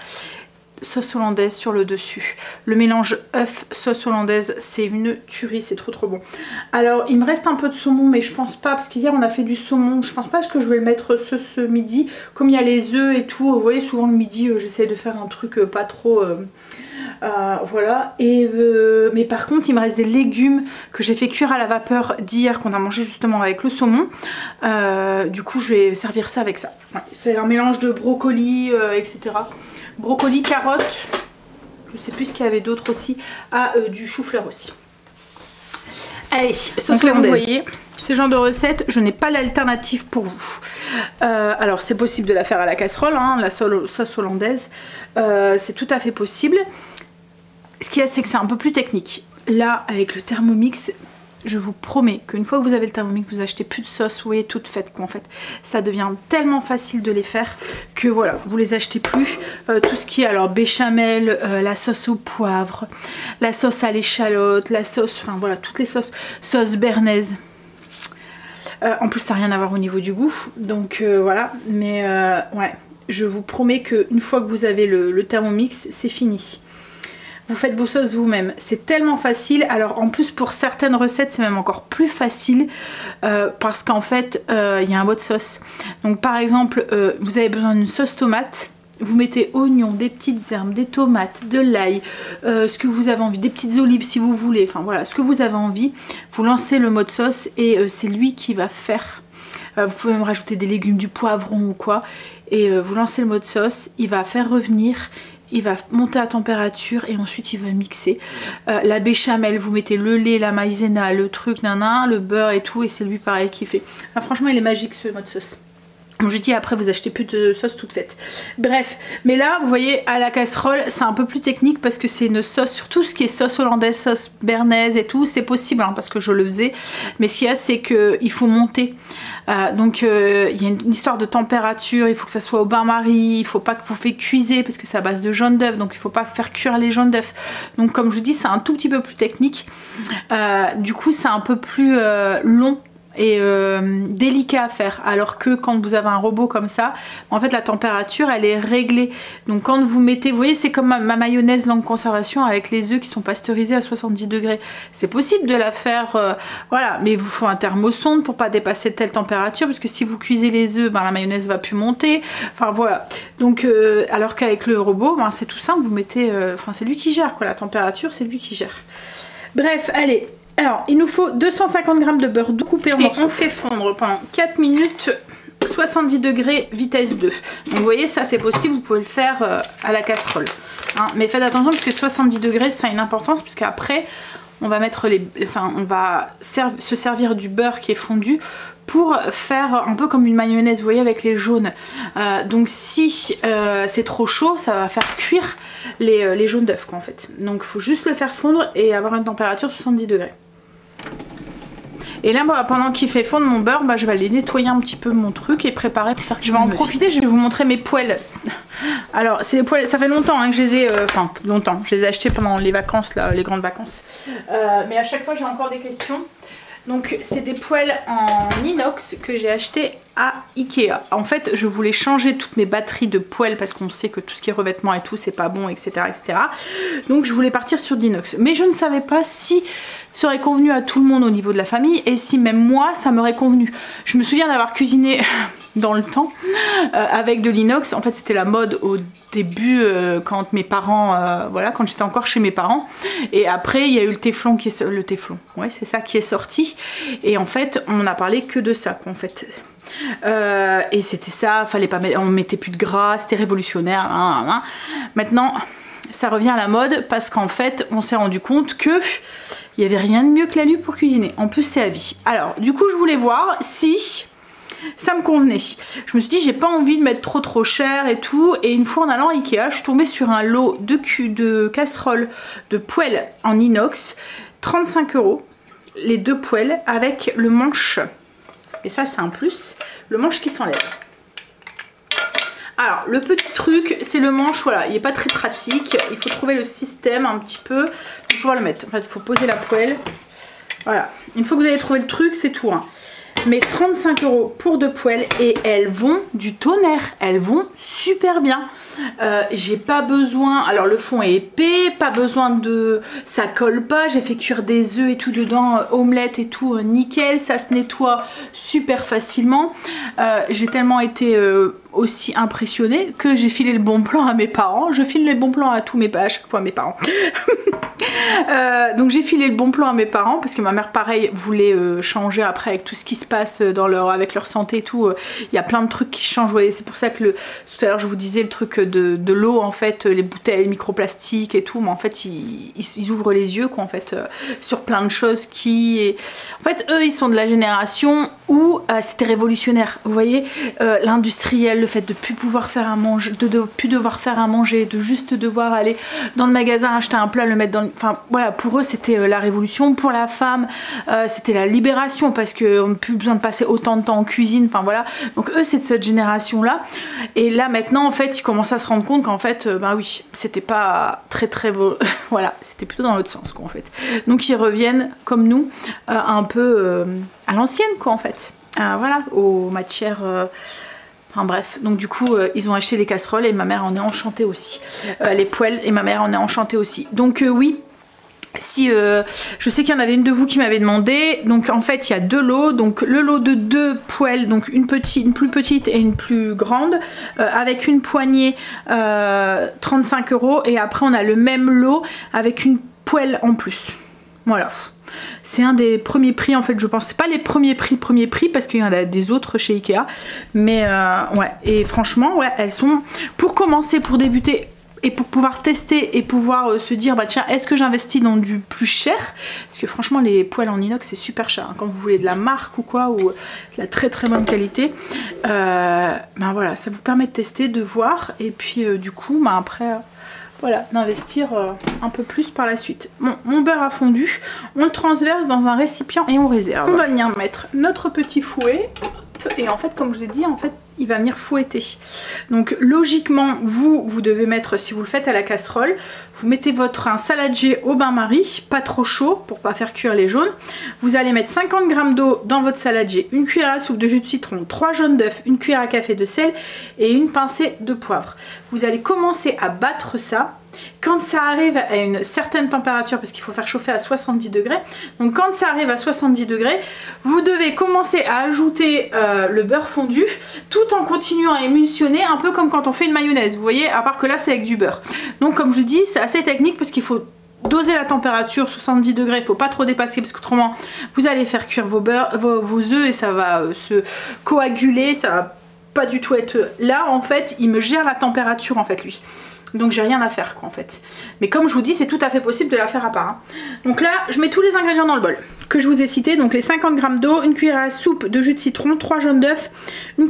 Sauce hollandaise sur le dessus. Le mélange œuf sauce hollandaise, c'est une tuerie, c'est trop trop bon. Alors il me reste un peu de saumon, mais je pense pas, parce qu'hier on a fait du saumon, je pense pas que je vais le mettre ce midi. Comme il y a les œufs et tout, vous voyez, souvent le midi j'essaie de faire un truc pas trop voilà. Et mais par contre il me reste des légumes que j'ai fait cuire à la vapeur d'hier, qu'on a mangé justement avec le saumon. Du coup je vais servir ça avec ça. Ouais, c'est un mélange de brocoli etc. Brocoli, carottes, je sais plus ce qu'il y avait d'autre aussi, du chou-fleur aussi. Allez, sauce hollandaise. Vous voyez, ce genre de recette, je n'ai pas l'alternative pour vous. Alors c'est possible de la faire à la casserole, hein, la sauce hollandaise, c'est tout à fait possible. Ce qu'il y a, c'est que c'est un peu plus technique. Là, avec le Thermomix, je vous promets qu'une fois que vous avez le Thermomix, vous achetez plus de sauce, vous voyez, toutes faites quoi en fait. Ça devient tellement facile de les faire que voilà, vous les achetez plus. Tout ce qui est alors béchamel, la sauce au poivre, la sauce à l'échalote, la sauce, enfin voilà, toutes les sauce béarnaise. En plus, ça n'a rien à voir au niveau du goût, donc voilà. Mais ouais, je vous promets qu'une fois que vous avez le Thermomix, c'est fini. Vous faites vos sauces vous-même, c'est tellement facile. Alors en plus pour certaines recettes c'est même encore plus facile parce qu'en fait il y a un mode sauce. Donc par exemple vous avez besoin d'une sauce tomate, vous mettez oignons, des petites herbes, des tomates, de l'ail, ce que vous avez envie, des petites olives si vous voulez, enfin voilà, ce que vous avez envie. Vous lancez le mode sauce et c'est lui qui va faire. Vous pouvez même rajouter des légumes, du poivron ou quoi. Et vous lancez le mode sauce, il va faire revenir il va monter à température et ensuite il va mixer. La béchamel, vous mettez le lait, la maïzena, le truc, nana, le beurre et tout, et c'est lui pareil qui fait. Enfin, franchement, il est magique ce mode sauce. Bon, je dis après vous achetez plus de sauce toute faite. Bref, mais là vous voyez à la casserole c'est un peu plus technique parce que c'est une sauce, surtout ce qui est sauce hollandaise, sauce bernaise et tout, c'est possible hein, parce que je le faisais. Mais ce qu'il y a c'est qu'il faut monter. Donc il y a une histoire de température, il faut que ça soit au bain-marie, il faut pas que vous faites cuiser parce que c'est à base de jaune d'œuf, donc il faut pas faire cuire les jaunes d'œuf. Donc comme je vous dis c'est un tout petit peu plus technique. Du coup c'est un peu plus long et délicat à faire, alors que quand vous avez un robot comme ça, en fait la température elle est réglée. Donc quand vous mettez, vous voyez c'est comme ma mayonnaise longue conservation avec les œufs qui sont pasteurisés à 70 degrés. C'est possible de la faire, voilà, mais il vous faut un thermosonde pour pas dépasser telle température, parce que si vous cuisez les œufs, ben, la mayonnaise va plus monter. Enfin voilà. Donc alors qu'avec le robot, ben, c'est tout simple, vous mettez, enfin c'est lui qui gère quoi, la température c'est lui qui gère. Bref, allez. Alors, il nous faut 250 g de beurre doux coupé en morceaux. On fait fondre pendant 4 minutes, 70 degrés, vitesse 2. Donc, vous voyez, ça c'est possible, vous pouvez le faire à la casserole. Hein, mais faites attention parce que 70 degrés, ça a une importance, puisque après, on va mettre on va se servir du beurre qui est fondu pour faire un peu comme une mayonnaise, vous voyez, avec les jaunes. Donc si c'est trop chaud, ça va faire cuire les jaunes d'œufs, quoi, en fait. Donc il faut juste le faire fondre et avoir une température 70 degrés. Et là, bah, pendant qu'il fait fondre mon beurre, bah, je vais aller nettoyer un petit peu mon truc et préparer pour faire que je vais en profiter. Je vais vous montrer mes poêles. Alors, c'est des poêles, ça fait longtemps hein, que je les ai, enfin longtemps, je les ai achetés pendant les vacances, là, les grandes vacances. Mais à chaque fois, j'ai encore des questions. Donc, c'est des poêles en inox que j'ai acheté à Ikea. En fait, je voulais changer toutes mes batteries de poêles parce qu'on sait que tout ce qui est revêtement et tout, c'est pas bon, etc., etc. Donc, je voulais partir sur l'inox. Mais je ne savais pas si ça aurait convenu à tout le monde au niveau de la famille et si même moi, ça m'aurait convenu. Je me souviens d'avoir cuisiné dans le temps avec de l'inox. En fait, c'était la mode au début quand mes parents, voilà, quand j'étais encore chez mes parents. Et après, il y a eu le téflon qui est le téflon. Ouais, c'est ça qui est sorti. Et en fait, on n'a parlé que de ça, quoi, en fait. Et c'était ça, fallait pas mettre, on mettait plus de gras, c'était révolutionnaire. Hein. Maintenant, ça revient à la mode parce qu'en fait, on s'est rendu compte que il y avait rien de mieux que l'alu pour cuisiner. En plus, c'est à vie. Alors, du coup, je voulais voir si ça me convenait. Je me suis dit j'ai pas envie de mettre trop cher et tout, et une fois en allant à Ikea je suis tombée sur un lot de casseroles de poêles en inox, 35 €, les deux poêles avec le manche, et ça c'est un plus, le manche qui s'enlève. Alors le petit truc c'est le manche, voilà, il n'est pas très pratique, il faut trouver le système un petit peu pour pouvoir le mettre. En fait il faut poser la poêle, voilà, une fois que vous avez trouvé le truc c'est tout hein. Mais 35 € pour deux poêles et elles vont du tonnerre, elles vont super bien. J'ai pas besoin, alors le fond est épais, pas besoin de, ça colle pas, j'ai fait cuire des œufs et tout dedans, omelette et tout, nickel, ça se nettoie super facilement. J'ai tellement été aussi impressionnée que j'ai filé le bon plan à mes parents. Je file les bons plans à chaque fois à mes parents. Donc j'ai filé le bon plan à mes parents parce que ma mère pareil voulait changer après avec tout ce qui se passe avec leur santé et tout. Il y a plein de trucs qui changent, vous voyez, c'est pour ça que tout à l'heure je vous disais le truc de l'eau en fait, les bouteilles microplastiques et tout, mais en fait ils ouvrent les yeux quoi en fait sur plein de choses en fait eux ils sont de la génération où c'était révolutionnaire, vous voyez, l'industriel, le fait de plus pouvoir faire à manger, de plus devoir faire à manger, de juste devoir aller dans le magasin acheter un plat, le mettre dans le... Enfin voilà, pour eux c'était la révolution, pour la femme c'était la libération parce qu'on n'a plus besoin de passer autant de temps en cuisine, enfin voilà, donc eux c'est de cette génération là, et là maintenant en fait ils commencent à se rendre compte qu'en fait bah oui, c'était pas très voilà, c'était plutôt dans l'autre sens quoi en fait, donc ils reviennent comme nous un peu à l'ancienne quoi en fait, voilà, aux matières enfin bref, donc du coup ils ont acheté les casseroles et ma mère en est enchantée aussi, les poêles, et ma mère en est enchantée aussi, donc oui. Si je sais qu'il y en avait une de vous qui m'avait demandé, donc en fait il y a deux lots, donc le lot de deux poêles, donc une plus petite et une plus grande, avec une poignée 35 € et après on a le même lot avec une poêle en plus, voilà. C'est un des premiers prix en fait, je pense. C'est pas les premiers prix parce qu'il y en a des autres chez Ikea, mais ouais, et franchement ouais, elles sont, pour commencer, pour débuter, et pour pouvoir tester et pouvoir se dire bah tiens, est-ce que j'investis dans du plus cher, parce que franchement les poêles en inox c'est super cher hein, quand vous voulez de la marque ou quoi, ou de la très très bonne qualité, ben voilà, ça vous permet de tester, de voir, et puis du coup ben après voilà, d'investir un peu plus par la suite. Bon, mon beurre a fondu, on le transverse dans un récipient et on réserve. On va venir mettre notre petit fouet, et en fait comme je vous ai dit, en fait il va venir fouetter. Donc logiquement vous devez mettre, si vous le faites à la casserole, vous mettez un saladier au bain-marie, pas trop chaud pour pas faire cuire les jaunes. Vous allez mettre 50 g d'eau dans votre saladier, une cuillère à soupe de jus de citron, 3 jaunes d'œufs, une cuillère à café de sel et une pincée de poivre. Vous allez commencer à battre ça. Quand ça arrive à une certaine température, parce qu'il faut faire chauffer à 70 degrés, donc quand ça arrive à 70 degrés, vous devez commencer à ajouter le beurre fondu tout en continuant à émulsionner, un peu comme quand on fait une mayonnaise, vous voyez, à part que là c'est avec du beurre. Donc comme je dis, c'est assez technique parce qu'il faut doser la température, 70 degrés, il ne faut pas trop dépasser parce qu'autrement vous allez faire cuire vos œufs et ça va se coaguler, ça va pas du tout être là. En fait, il me gère la température en fait lui. Donc j'ai rien à faire quoi en fait. Mais comme je vous dis, c'est tout à fait possible de la faire à part. Hein. Donc là, je mets tous les ingrédients dans le bol que je vous ai cités. Donc les 50 g d'eau, une cuillère à soupe de jus de citron, 3 jaunes d'œufs, une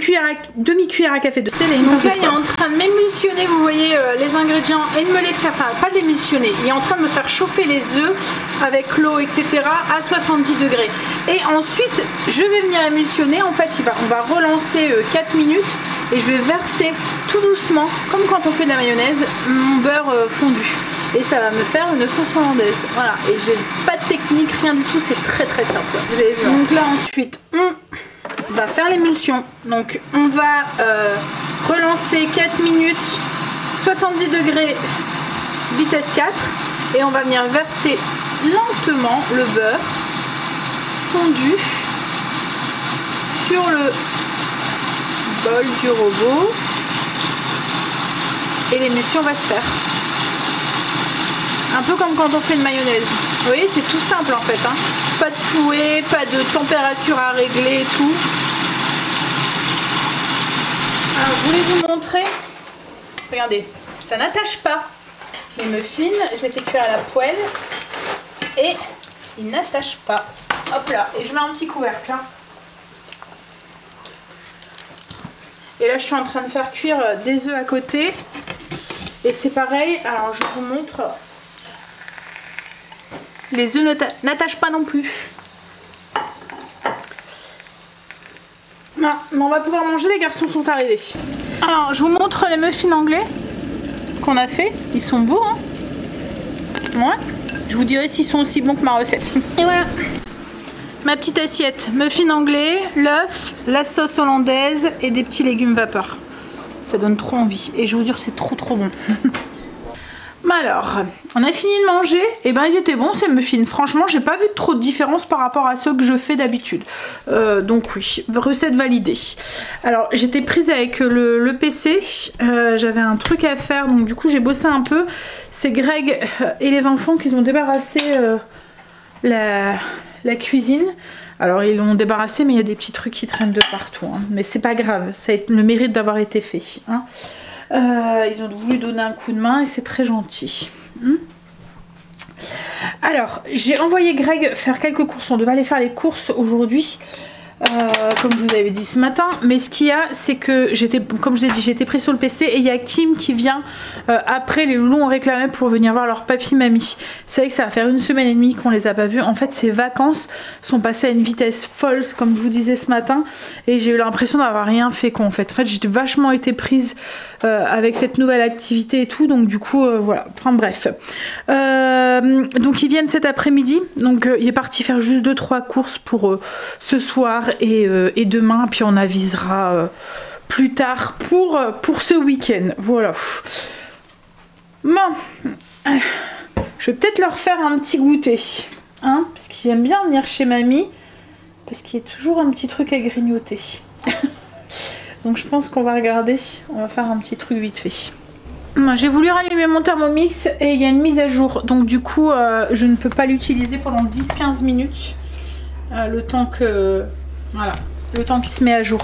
demi-cuillère à café de sel et une Donc là, il est en train de m'émulsionner, vous voyez, les ingrédients et de me les faire, enfin pas d'émulsionner, il est en train de me faire chauffer les œufs avec l'eau, etc. à 70 degrés. Et ensuite, je vais venir émulsionner. En fait, on va relancer 4 minutes et je vais verser tout doucement, comme quand on fait de la mayonnaise, mon beurre fondu. Et ça va me faire une sauce hollandaise. Voilà, et j'ai pas de technique, rien du tout, c'est très très simple. Vous avez vu. Donc là ensuite, on va faire l'émulsion. Donc on va relancer 4 minutes, 70 degrés, vitesse 4. Et on va venir verser lentement le beurre fondu sur le bol du robot. Et l'émulsion va se faire. Un peu comme quand on fait une mayonnaise. Vous voyez, c'est tout simple en fait. Hein. Pas de fouet, pas de température à régler et tout. Alors, je voulais vous montrer. Regardez, ça n'attache pas les muffins. Je les fais cuire à la poêle. Et ils n'attachent pas. Hop là. Et je mets un petit couvercle. Hein. Et là, je suis en train de faire cuire des œufs à côté. Et c'est pareil. Alors, je vous montre. Les œufs n'attachent pas non plus. Non, mais on va pouvoir manger, les garçons sont arrivés. Alors, je vous montre les muffins anglais qu'on a fait. Ils sont beaux, hein. Ouais. Je vous dirai s'ils sont aussi bons que ma recette. Et voilà. Ma petite assiette. Muffins anglais, l'œuf, la sauce hollandaise et des petits légumes vapeur. Ça donne trop envie. Et je vous jure, c'est trop trop bon. Alors, on a fini de manger, et ben ils étaient bons ces muffins. Franchement, j'ai pas vu trop de différence par rapport à ceux que je fais d'habitude. Donc oui, recette validée. Alors, j'étais prise avec le PC, j'avais un truc à faire, donc du coup j'ai bossé un peu. C'est Greg et les enfants qui ont débarrassé la cuisine. Alors ils l'ont débarrassé, mais il y a des petits trucs qui traînent de partout. Hein. Mais c'est pas grave, ça a le mérite d'avoir été fait. Hein. Ils ont voulu donner un coup de main et c'est très gentil. Alors, j'ai envoyé Greg faire quelques courses. On devait aller faire les courses aujourd'hui. Comme je vous avais dit ce matin, mais ce qu'il y a, c'est que comme je vous ai dit, j'étais prise sur le PC et il y a Kim qui vient après. Les loulous ont réclamé pour venir voir leur papy mamie. C'est vrai que ça va faire 1 semaine et demie qu'on les a pas vus. En fait, ces vacances sont passées à une vitesse folle, comme je vous disais ce matin, et j'ai eu l'impression d'avoir rien fait quoi. En fait, j'ai vachement été prise avec cette nouvelle activité et tout, donc du coup voilà. Enfin bref. Donc ils viennent cet après-midi. Donc il est parti faire juste 2-3 courses pour ce soir. Et demain, puis on avisera plus tard pour ce week-end. Voilà. Bon, je vais peut-être leur faire un petit goûter, hein, parce qu'ils aiment bien venir chez mamie, parce qu'il y a toujours un petit truc à grignoter. Donc je pense qu'on va regarder, on va faire un petit truc vite fait. J'ai voulu rallumer mon Thermomix et il y a une mise à jour, donc du coup je ne peux pas l'utiliser pendant 10-15 minutes, le temps que... Voilà, le temps qui se met à jour.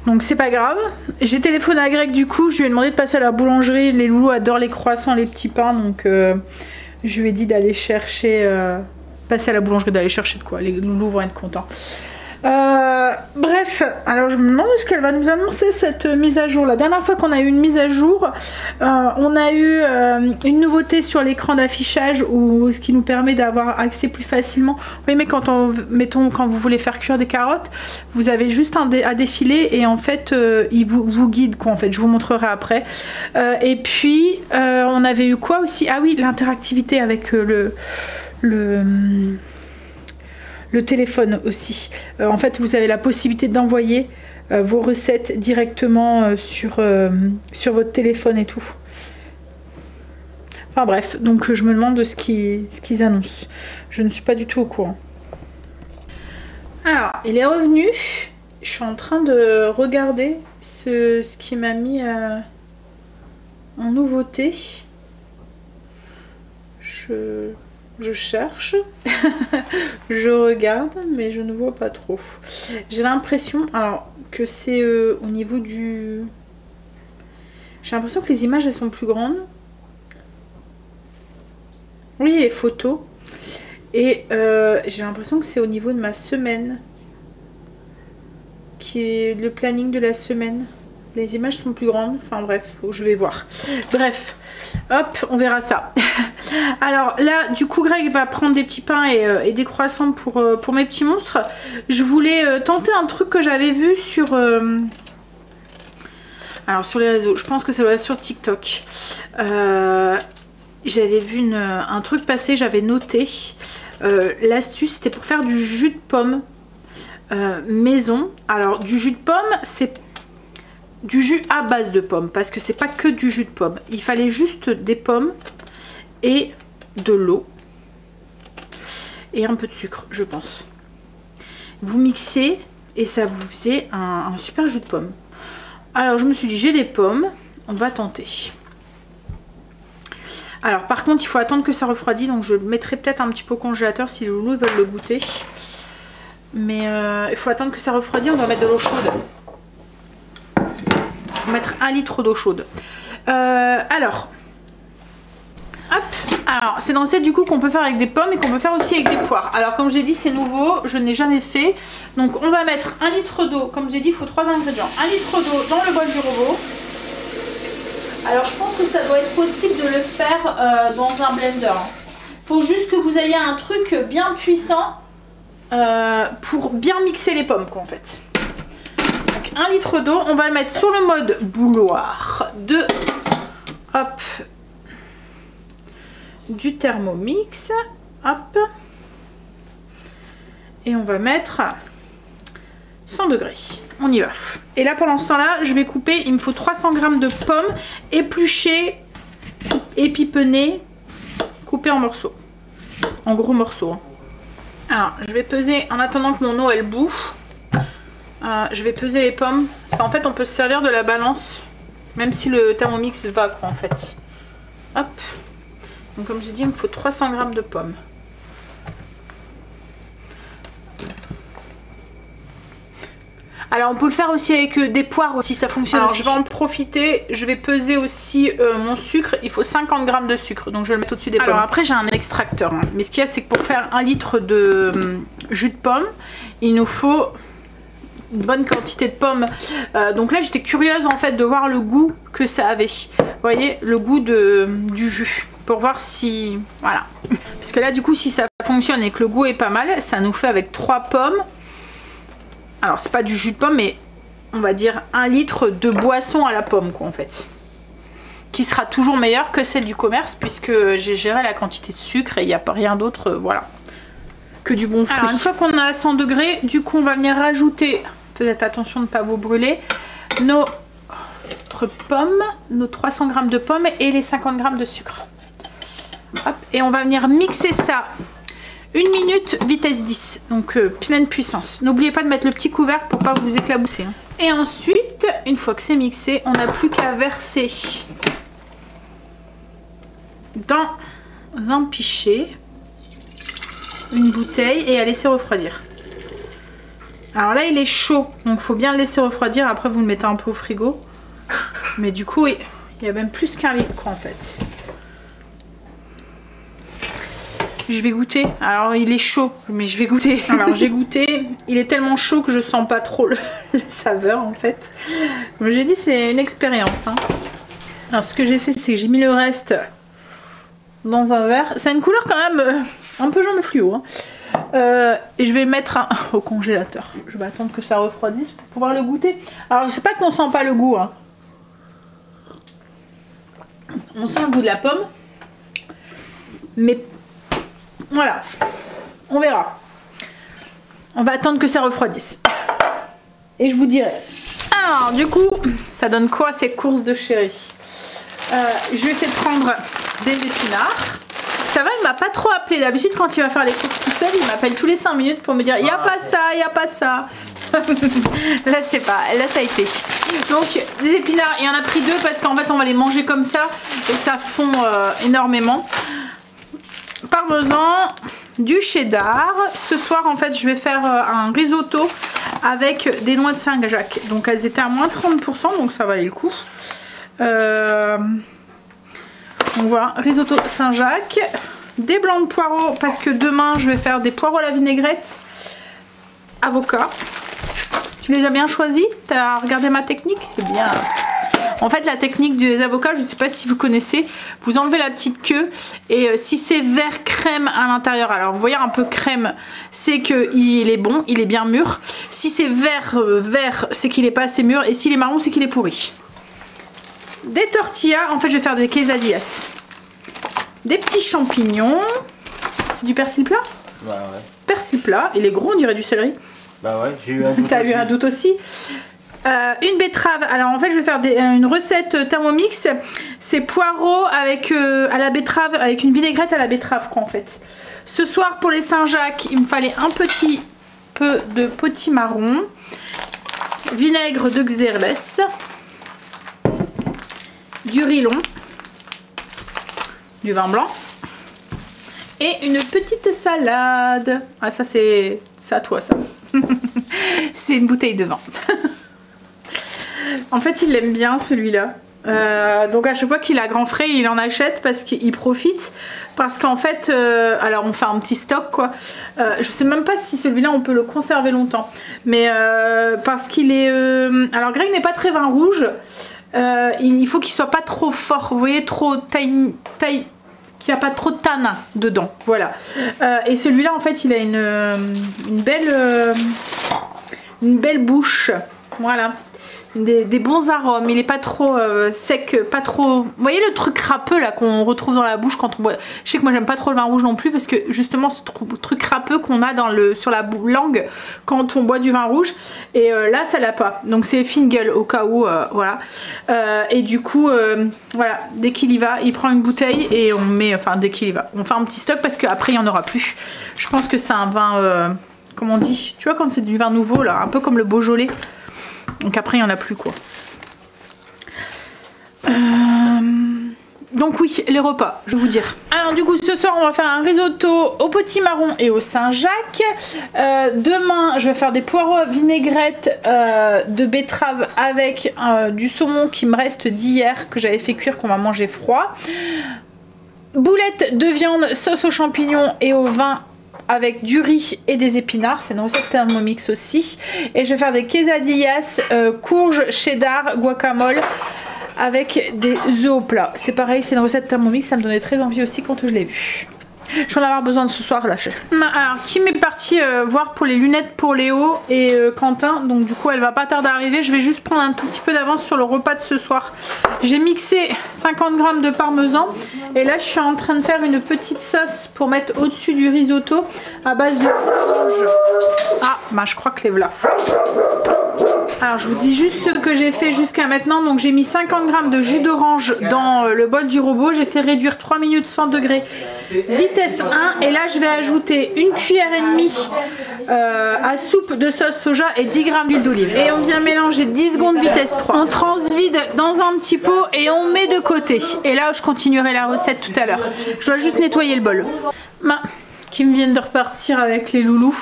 Donc c'est pas grave. J'ai téléphoné à Greg du coup, je lui ai demandé de passer à la boulangerie. Les loulous adorent les croissants, les petits pains, donc je lui ai dit d'aller chercher, passer à la boulangerie, d'aller chercher de quoi. Les loulous vont être contents. Bref, alors je me demande ce qu'elle va nous annoncer cette mise à jour. La dernière fois qu'on a eu une mise à jour, on a eu une nouveauté sur l'écran d'affichage, ce qui nous permet d'avoir accès plus facilement. Oui, mais quand quand vous voulez faire cuire des carottes, vous avez juste à défiler et en fait il vous guide quoi. En fait, je vous montrerai après. Et puis on avait eu quoi aussi? Ah oui, l'interactivité avec le téléphone aussi. En fait, vous avez la possibilité d'envoyer vos recettes directement sur votre téléphone et tout. Enfin bref, donc je me demande ce qu'ils annoncent. Je ne suis pas du tout au courant. Alors, il est revenu. Je suis en train de regarder ce qui m'a mis en nouveauté. Je cherche, je regarde, mais je ne vois pas trop. J'ai l'impression, alors, que c'est au niveau du... J'ai l'impression que les images, elles sont plus grandes. Oui, les photos. Et j'ai l'impression que c'est au niveau de ma semaine. Qui est le planning de la semaine. Les images sont plus grandes. Enfin bref, je vais voir. Bref, hop, on verra ça. Alors là, du coup, Greg va prendre des petits pains et des croissants pour mes petits monstres. Je voulais tenter un truc que j'avais vu sur... Alors sur les réseaux, je pense que ça doit être sur TikTok. J'avais vu un truc passer, j'avais noté. L'astuce, c'était pour faire du jus de pomme maison. Alors du jus de pomme, c'est du jus à base de pommes, parce que c'est pas que du jus de pomme. Il fallait juste des pommes et de l'eau et un peu de sucre, je pense. Vous mixez et ça vous faisait un super jus de pomme. Alors je me suis dit, j'ai des pommes, on va tenter. Alors par contre, il faut attendre que ça refroidisse, donc je le mettrai peut-être un petit peu au congélateur si les loulous veulent le goûter. Mais il faut attendre que ça refroidisse, on doit mettre de l'eau chaude. Mettre 1 litre d'eau chaude. Alors, hop. Alors, c'est dans le set du coup qu'on peut faire avec des pommes et qu'on peut faire aussi avec des poires. Alors, comme j'ai dit, c'est nouveau, je n'ai jamais fait. Donc, on va mettre 1 litre d'eau. Comme j'ai dit, il faut 3 ingrédients. 1 litre d'eau dans le bol du robot. Alors, je pense que ça doit être possible de le faire dans un blender. Il faut juste que vous ayez un truc bien puissant pour bien mixer les pommes, quoi, en fait. 1 litre d'eau, on va le mettre sur le mode bouilloire de hop du Thermomix, hop, et on va mettre 100 degrés. On y va. Et là pendant ce temps-là, je vais couper. Il me faut 300 g de pommes épluchées, épipennées, coupées en morceaux, en gros morceaux. Alors, je vais peser en attendant que mon eau elle bout. Je vais peser les pommes parce qu'en fait on peut se servir de la balance même si le Thermomix va quoi en fait. Hop. Donc comme j'ai dit, il me faut 300 g de pommes. Alors on peut le faire aussi avec des poires si ça fonctionne. Alors aussi. Je vais en profiter, je vais peser aussi mon sucre. Il faut 50 g de sucre, donc je vais le mettre au-dessus des pommes. Alors après j'ai un extracteur, hein. Mais ce qu'il y a c'est que pour faire 1 litre de jus de pomme, il nous faut une bonne quantité de pommes. Donc là j'étais curieuse en fait de voir le goût que ça avait. Vous voyez le goût du jus. Pour voir si... Voilà. Parce que là du coup si ça fonctionne et que le goût est pas mal, ça nous fait avec 3 pommes. Alors c'est pas du jus de pomme mais on va dire 1 litre de boisson à la pomme quoi en fait. Qui sera toujours meilleure que celle du commerce puisque j'ai géré la quantité de sucre et il n'y a pas rien d'autre, voilà. Que du bon fruit. Alors une fois qu'on a à 100 degrés, du coup on va venir rajouter... Faites attention de ne pas vous brûler. Notre pommes, nos 300 g de pommes et les 50 g de sucre. Hop, et on va venir mixer ça 1 minute vitesse 10. Donc pleine puissance. N'oubliez pas de mettre le petit couvercle pour pas vous éclabousser. Hein. Et ensuite, une fois que c'est mixé, on n'a plus qu'à verser dans un pichet une bouteille et à laisser refroidir. Alors là, il est chaud, donc il faut bien le laisser refroidir. Après, vous le mettez un peu au frigo. Mais du coup, il y a même plus qu'un litre, quoi, en fait. Je vais goûter. Alors, il est chaud, mais je vais goûter. Alors, j'ai goûté. Il est tellement chaud que je sens pas trop la saveur, en fait. Comme j'ai dit, c'est une expérience. Hein. Alors, ce que j'ai fait, c'est que j'ai mis le reste dans un verre. C'est une couleur quand même un peu jaune fluo. Hein. Et je vais le mettre au congélateur. Je vais attendre que ça refroidisse pour pouvoir le goûter. Alors je sais pas qu'on sent pas le goût. Hein. On sent le goût de la pomme. Mais voilà. On verra. On va attendre que ça refroidisse. Et je vous dirai. Alors du coup, ça donne quoi ces courses de chéri? Je lui ai fait prendre des épinards. Ça va, il m'a pas trop appelé. D'habitude, quand il va faire les courses tout seul, il m'appelle tous les 5 minutes pour me dire il n'y a pas ça, il n'y a pas ça. Là, c'est pas. Là, ça a été. Donc, des épinards, il y en a pris 2 parce qu'en fait, on va les manger comme ça et ça fond énormément. Parmesan, du cheddar. Ce soir, en fait, je vais faire un risotto avec des noix de Saint-Jacques. Donc, elles étaient à moins 30%, donc ça valait le coup. Donc voilà, risotto Saint-Jacques, des blancs de poireaux parce que demain je vais faire des poireaux à la vinaigrette, avocat. Tu les as bien choisis? Tu as regardé ma technique? C'est bien. En fait, la technique des avocats, je ne sais pas si vous connaissez, vous enlevez la petite queue et si c'est vert crème à l'intérieur, alors vous voyez un peu crème, c'est qu'il est bon, il est bien mûr. Si c'est vert, c'est qu'il n'est pas assez mûr et s'il est marron, c'est qu'il est pourri. Des tortillas, en fait je vais faire des quesadillas. Des petits champignons. C'est du persil plat? Bah ouais. Persil plat, il est gros, on dirait du céleri. Bah ouais, j'ai eu un doute. T'as eu un doute aussi. Une betterave, alors en fait je vais faire une recette Thermomix. C'est poireaux avec à la betterave, avec une vinaigrette à la betterave quoi en fait. Ce soir pour les Saint-Jacques, il me fallait un petit peu de potimarron, vinaigre de Xerlès, du rilon, du vin blanc et une petite salade. Ah ça c'est à toi ça. C'est une bouteille de vin. En fait il l'aime bien celui-là. Donc à chaque fois qu'il a grand frais il en achète parce qu'il profite. Parce qu'en fait alors on fait un petit stock quoi. Je sais même pas si celui-là on peut le conserver longtemps. Mais parce qu'il est... alors Greg n'est pas très vin rouge. Il faut qu'il soit pas trop fort, vous voyez, trop taille qu'il n'y a pas trop de tanin dedans, voilà. Et celui-là en fait il a une belle bouche, voilà, des bons arômes, il est pas trop sec, pas trop, vous voyez le truc râpeux là qu'on retrouve dans la bouche quand on boit. Je sais que moi j'aime pas trop le vin rouge non plus parce que justement ce truc râpeux qu'on a sur la langue quand on boit du vin rouge, et là ça l'a pas, donc c'est Fingal au cas où, voilà. Et du coup voilà, dès qu'il y va il prend une bouteille et on met, enfin dès qu'il y va on fait un petit stock parce qu'après il y en aura plus. Je pense que c'est un vin comment on dit, tu vois quand c'est du vin nouveau là, un peu comme le Beaujolais. Donc après il n'y en a plus quoi. Donc oui, les repas, je vais vous dire. Alors du coup ce soir on va faire un risotto au potimarron et au Saint-Jacques. Demain je vais faire des poireaux à vinaigrette de betterave avec du saumon qui me reste d'hier que j'avais fait cuire, qu'on va manger froid. Boulettes de viande, sauce aux champignons et au vin avec du riz et des épinards, c'est une recette Thermomix aussi. Et je vais faire des quesadillas, courge, cheddar, guacamole avec des œufs au plat. C'est pareil, c'est une recette Thermomix, ça me donnait très envie aussi quand je l'ai vue. Je vais en avoir besoin de ce soir là. Alors Kim est partie voir pour les lunettes pour Léo et Quentin, donc du coup elle va pas tarder à arriver. Je vais juste prendre un tout petit peu d'avance sur le repas de ce soir. J'ai mixé 50 g de parmesan et là je suis en train de faire une petite sauce pour mettre au-dessus du risotto à base de orange. Ah bah je crois que les voilà. Alors je vous dis juste ce que j'ai fait jusqu'à maintenant. Donc j'ai mis 50 g de jus d'orange dans le bol du robot. J'ai fait réduire 3 minutes 100 degrés vitesse 1. Et là je vais ajouter une cuillère et demie à soupe de sauce soja et 10 g d'huile d'olive. Et on vient mélanger 10 secondes vitesse 3. On transvide dans un petit pot et on met de côté. Et là je continuerai la recette tout à l'heure. Je dois juste nettoyer le bol. Qui me viennent de repartir avec les loulous.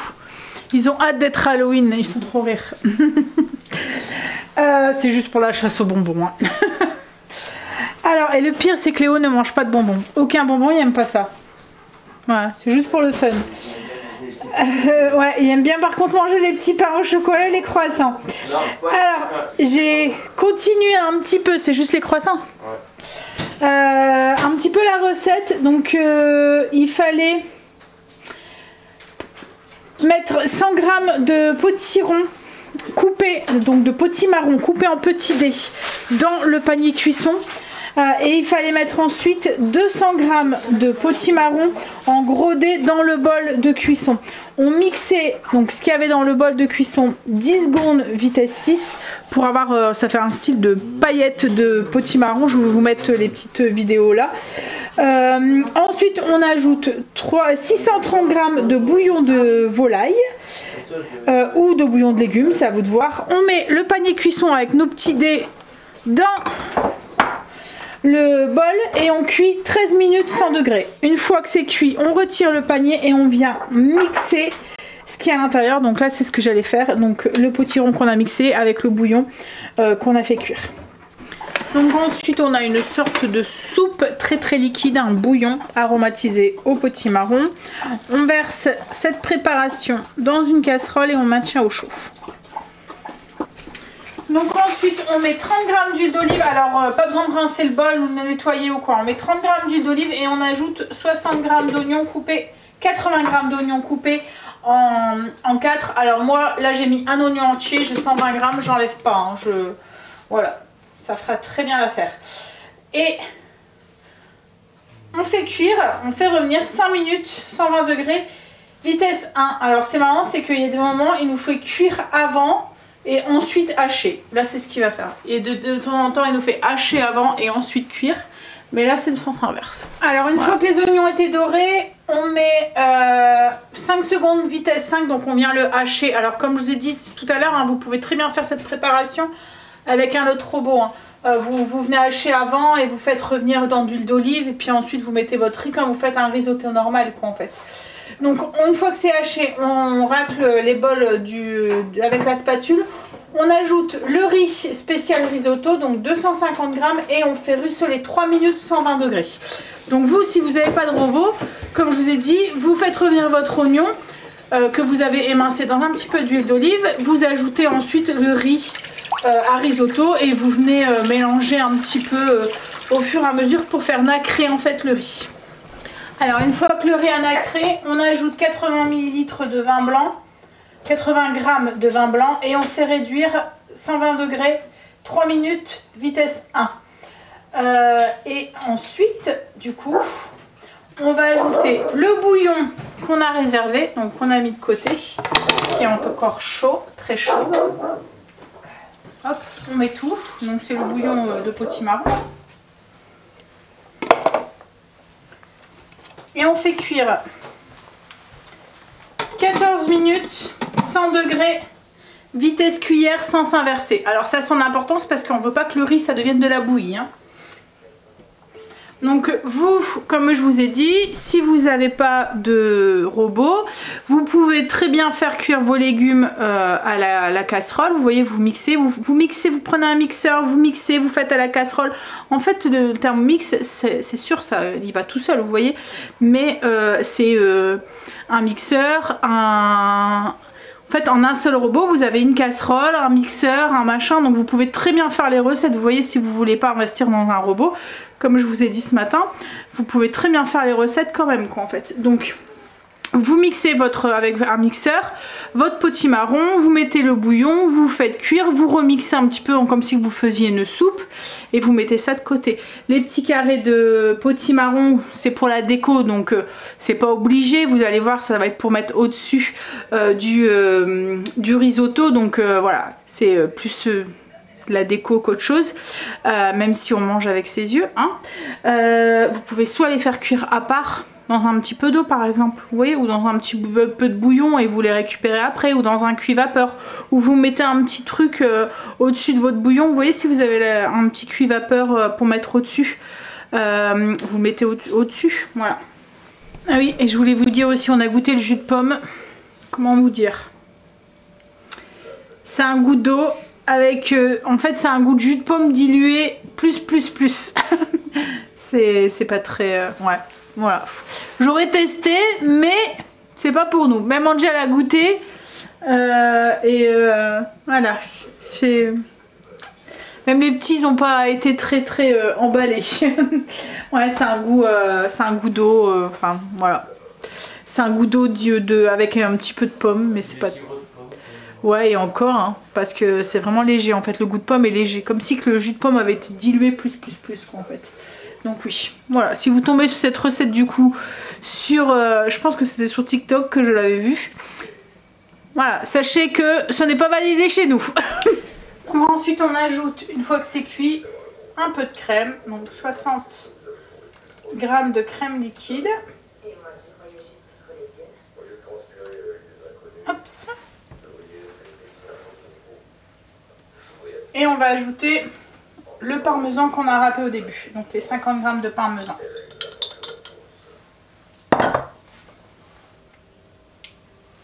Ils ont hâte d'être Halloween, ils font trop rire. C'est juste pour la chasse aux bonbons. Hein. Alors, et le pire, c'est que Léo ne mange pas de bonbons. Aucun bonbon, il aime pas ça. Voilà, c'est juste pour le fun. Ouais, il aime bien par contre manger les petits pains au chocolat et les croissants. Alors, j'ai continué un petit peu, c'est juste les croissants. Un petit peu la recette. Donc, il fallait mettre 100 g de potiron coupé, donc de potimarron coupé en petits dés dans le panier cuisson. Et il fallait mettre ensuite 200 g de potimarron en gros dés dans le bol de cuisson. On mixait donc ce qu'il y avait dans le bol de cuisson 10 secondes vitesse 6 pour avoir, ça fait un style de paillettes de potimarron. Je vais vous mettre les petites vidéos là. Ensuite on ajoute 630 g de bouillon de volaille ou de bouillon de légumes, c'est à vous de voir. On met le panier cuisson avec nos petits dés dans le bol et on cuit 13 minutes 100 degrés. Une fois que c'est cuit, on retire le panier et on vient mixer ce qui est à l'intérieur. Donc là, c'est ce que j'allais faire. Donc le potiron qu'on a mixé avec le bouillon qu'on a fait cuire. Donc ensuite, on a une sorte de soupe très très liquide, un bouillon aromatisé au potimarron. On verse cette préparation dans une casserole et on maintient au chaud. Donc ensuite on met 30 g d'huile d'olive, alors pas besoin de rincer le bol ou de le nettoyer ou quoi, on met 30 g d'huile d'olive et on ajoute 60 g d'oignons coupés, 80 g d'oignons coupés en 4. Alors moi là j'ai mis un oignon entier, j'ai 120 g, j'enlève pas, hein, voilà, ça fera très bien l'affaire. Et on fait cuire, on fait revenir 5 minutes, 120 degrés, vitesse 1. Alors c'est marrant, c'est qu'il y a des moments il nous fait cuire avant et ensuite hacher. Là c'est ce qu'il va faire. Et de temps en temps il nous fait hacher avant et ensuite cuire. Mais là c'est le sens inverse. Alors une fois que les oignons étaient dorés, on met 5 secondes vitesse 5. Donc on vient le hacher. Alors comme je vous ai dit tout à l'heure, hein, vous pouvez très bien faire cette préparation avec un autre robot. Hein. Vous venez hacher avant et vous faites revenir dans de l'huile d'olive. Et puis ensuite vous mettez votre riz comme vous faites un risotto normal quoi en fait. Donc une fois que c'est haché, on racle les bols avec la spatule. On ajoute le riz spécial risotto, donc 250 g et on fait ruisseler 3 minutes 120 degrés. Donc vous, si vous n'avez pas de robot, comme je vous ai dit, vous faites revenir votre oignon que vous avez émincé dans un petit peu d'huile d'olive. Vous ajoutez ensuite le riz à risotto et vous venez mélanger un petit peu au fur et à mesure pour faire nacrer en fait le riz. Alors une fois que le riz a nacré, on ajoute 80 ml de vin blanc, 80 g de vin blanc et on fait réduire 120 degrés 3 minutes vitesse 1. Et ensuite, du coup, on va ajouter le bouillon qu'on a réservé, donc qu'on a mis de côté, qui est encore chaud, très chaud. Hop, on met tout, donc c'est le bouillon de potimarron. Et on fait cuire 14 minutes, 100 degrés, vitesse cuillère sans s'inverser. Alors ça a son importance parce qu'on ne veut pas que le riz ça devienne de la bouillie. Hein. Donc vous, comme je vous ai dit, si vous n'avez pas de robot, vous pouvez très bien faire cuire vos légumes à la casserole. Vous voyez, vous mixez, vous mixez, vous prenez un mixeur, vous mixez, vous faites à la casserole. En fait, le terme mix, c'est sûr, ça, il va tout seul, vous voyez. Mais c'est un mixeur, en fait, en un seul robot, vous avez une casserole, un mixeur, un machin. Donc vous pouvez très bien faire les recettes. Vous voyez, si vous ne voulez pas investir dans un robot, comme je vous ai dit ce matin, vous pouvez très bien faire les recettes quand même, quoi, en fait. Donc, vous mixez avec un mixeur, votre potimarron, vous mettez le bouillon, vous faites cuire, vous remixez un petit peu comme si vous faisiez une soupe et vous mettez ça de côté. Les petits carrés de potimarron, c'est pour la déco, donc c'est pas obligé. Vous allez voir, ça va être pour mettre au-dessus du risotto, donc voilà, c'est plus la déco qu'autre chose, même si on mange avec ses yeux. Hein. Vous pouvez soit les faire cuire à part, dans un petit peu d'eau par exemple, vous voyez, ou dans un petit peu de bouillon et vous les récupérez après, ou dans un cuit vapeur, ou vous mettez un petit truc au-dessus de votre bouillon. Vous voyez, si vous avez un petit cuit vapeur pour mettre au-dessus, vous mettez au-dessus, voilà. Ah oui, et je voulais vous dire aussi, on a goûté le jus de pomme, comment vous dire, c'est un goût d'eau avec... en fait, c'est un goût de jus de pomme dilué plus. C'est pas très... ouais, voilà. J'aurais testé, mais c'est pas pour nous. Même Angel a goûté. Voilà. Même les petits n'ont pas été très emballés. Ouais, c'est un goût d'eau. Enfin, voilà. C'est un goût d'eau avec un petit peu de pomme, mais c'est pas... Ouais, et encore, hein, parce que c'est vraiment léger, en fait, le goût de pomme est léger, comme si que le jus de pomme avait été dilué plus, quoi, en fait. Donc oui, voilà, si vous tombez sur cette recette, du coup, sur, je pense que c'était sur TikTok que je l'avais vue. Voilà, sachez que ce n'est pas validé chez nous. Ensuite, on ajoute, une fois que c'est cuit, un peu de crème, donc 60 g de crème liquide. Hop ça. Et on va ajouter le parmesan qu'on a râpé au début, donc les 50 g de parmesan.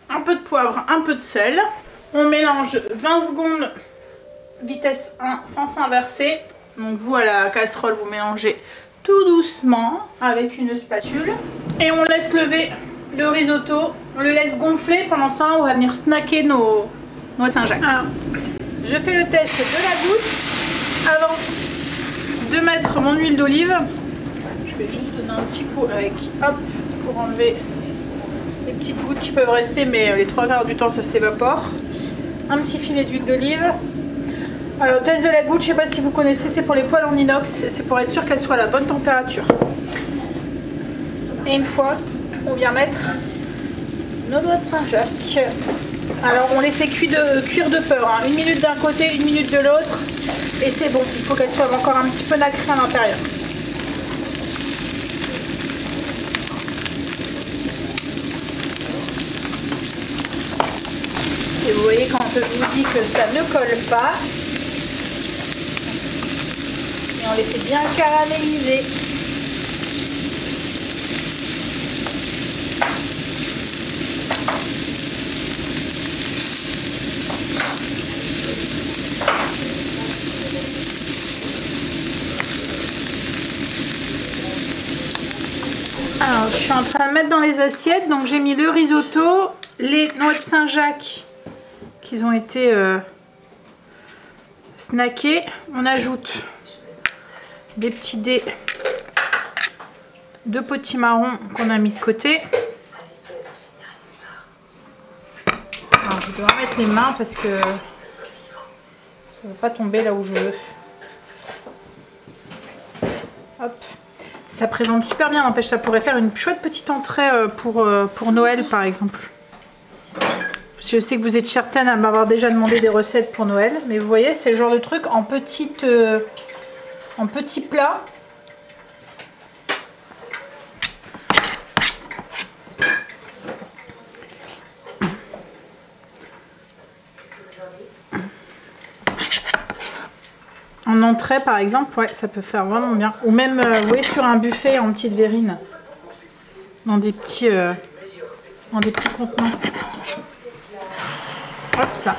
Un peu de poivre, un peu de sel. On mélange 20 secondes vitesse 1 sans s'inverser. Donc vous à la casserole, vous mélangez tout doucement avec une spatule. Et on laisse lever le risotto. On le laisse gonfler. Pendant ce temps, on va venir snacker nos noix de Saint-Jacques. Alors, je fais le test de la goutte avant de mettre mon huile d'olive. Je vais juste donner un petit coup avec, hop, pour enlever les petites gouttes qui peuvent rester, mais les 3/4 du temps ça s'évapore. Un petit filet d'huile d'olive. Alors, le test de la goutte, je ne sais pas si vous connaissez, c'est pour les poêles en inox, c'est pour être sûr qu'elles soient à la bonne température. Et une fois, on vient mettre nos noix de Saint-Jacques. Alors on les fait cuire de peur, hein. 1 minute d'un côté, 1 minute de l'autre, et c'est bon, il faut qu'elles soient encore un petit peu nacrées à l'intérieur. Et vous voyez, quand je vous dis que ça ne colle pas, et on les fait bien caraméliser. Alors, je suis en train de mettre dans les assiettes, donc j'ai mis le risotto, les noix de Saint-Jacques qui ont été snackées. On ajoute des petits dés de potimarron qu'on a mis de côté. Alors, je dois mettre les mains parce que ça ne va pas tomber là où je veux. Hop. Ça présente super bien, n'empêche, ça pourrait faire une chouette petite entrée pour Noël par exemple. Je sais que vous êtes certaines à m'avoir déjà demandé des recettes pour Noël, mais vous voyez, c'est le genre de truc en petit plat. En entrée par exemple, ouais, ça peut faire vraiment bien. Ou même ouais, sur un buffet en petite verrine. Dans des petits contenants. Hop ça.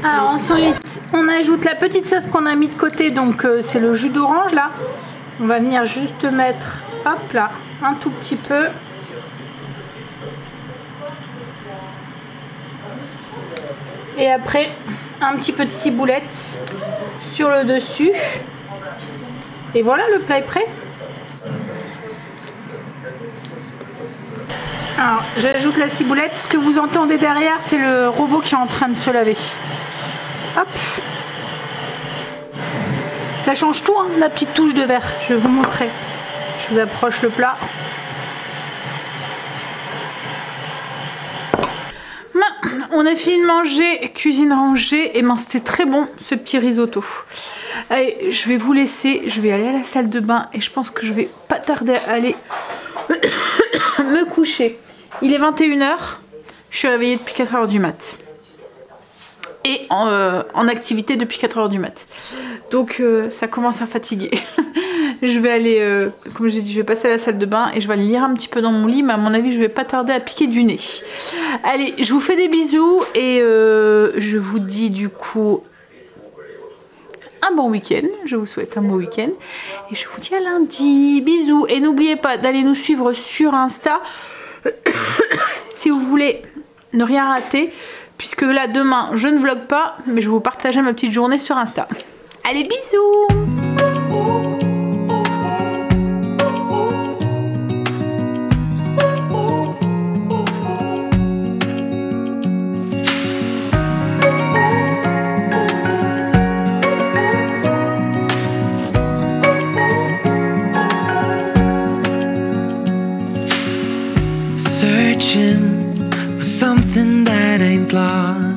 Alors ensuite, on ajoute la petite sauce qu'on a mis de côté. Donc c'est le jus d'orange là. On va venir juste mettre, hop là, un tout petit peu. Et après, un petit peu de ciboulette sur le dessus. Et voilà, le plat est prêt. Alors, j'ajoute la ciboulette. Ce que vous entendez derrière, c'est le robot qui est en train de se laver. Hop. Ça change tout, hein, la petite touche de vert. Je vais vous montrer. Je vous approche le plat. On a fini de manger, cuisine rangée, et ben c'était très bon ce petit risotto. Allez, je vais vous laisser, je vais aller à la salle de bain et je pense que je vais pas tarder à aller me coucher. Il est 21 h, je suis réveillée depuis 4 h du mat. Et en activité depuis 4 h du mat. Donc ça commence à fatiguer. Je vais aller, comme j'ai dit, je vais passer à la salle de bain et je vais aller lire un petit peu dans mon lit, mais à mon avis, je vais pas tarder à piquer du nez. Allez, je vous fais des bisous et je vous dis du coup un bon week-end. Je vous souhaite un bon week-end et je vous dis à lundi. Bisous et n'oubliez pas d'aller nous suivre sur Insta si vous voulez ne rien rater, puisque là demain je ne vlog pas, mais je vais vous partager ma petite journée sur Insta. Allez, bisous! Searching for something that ain't lost.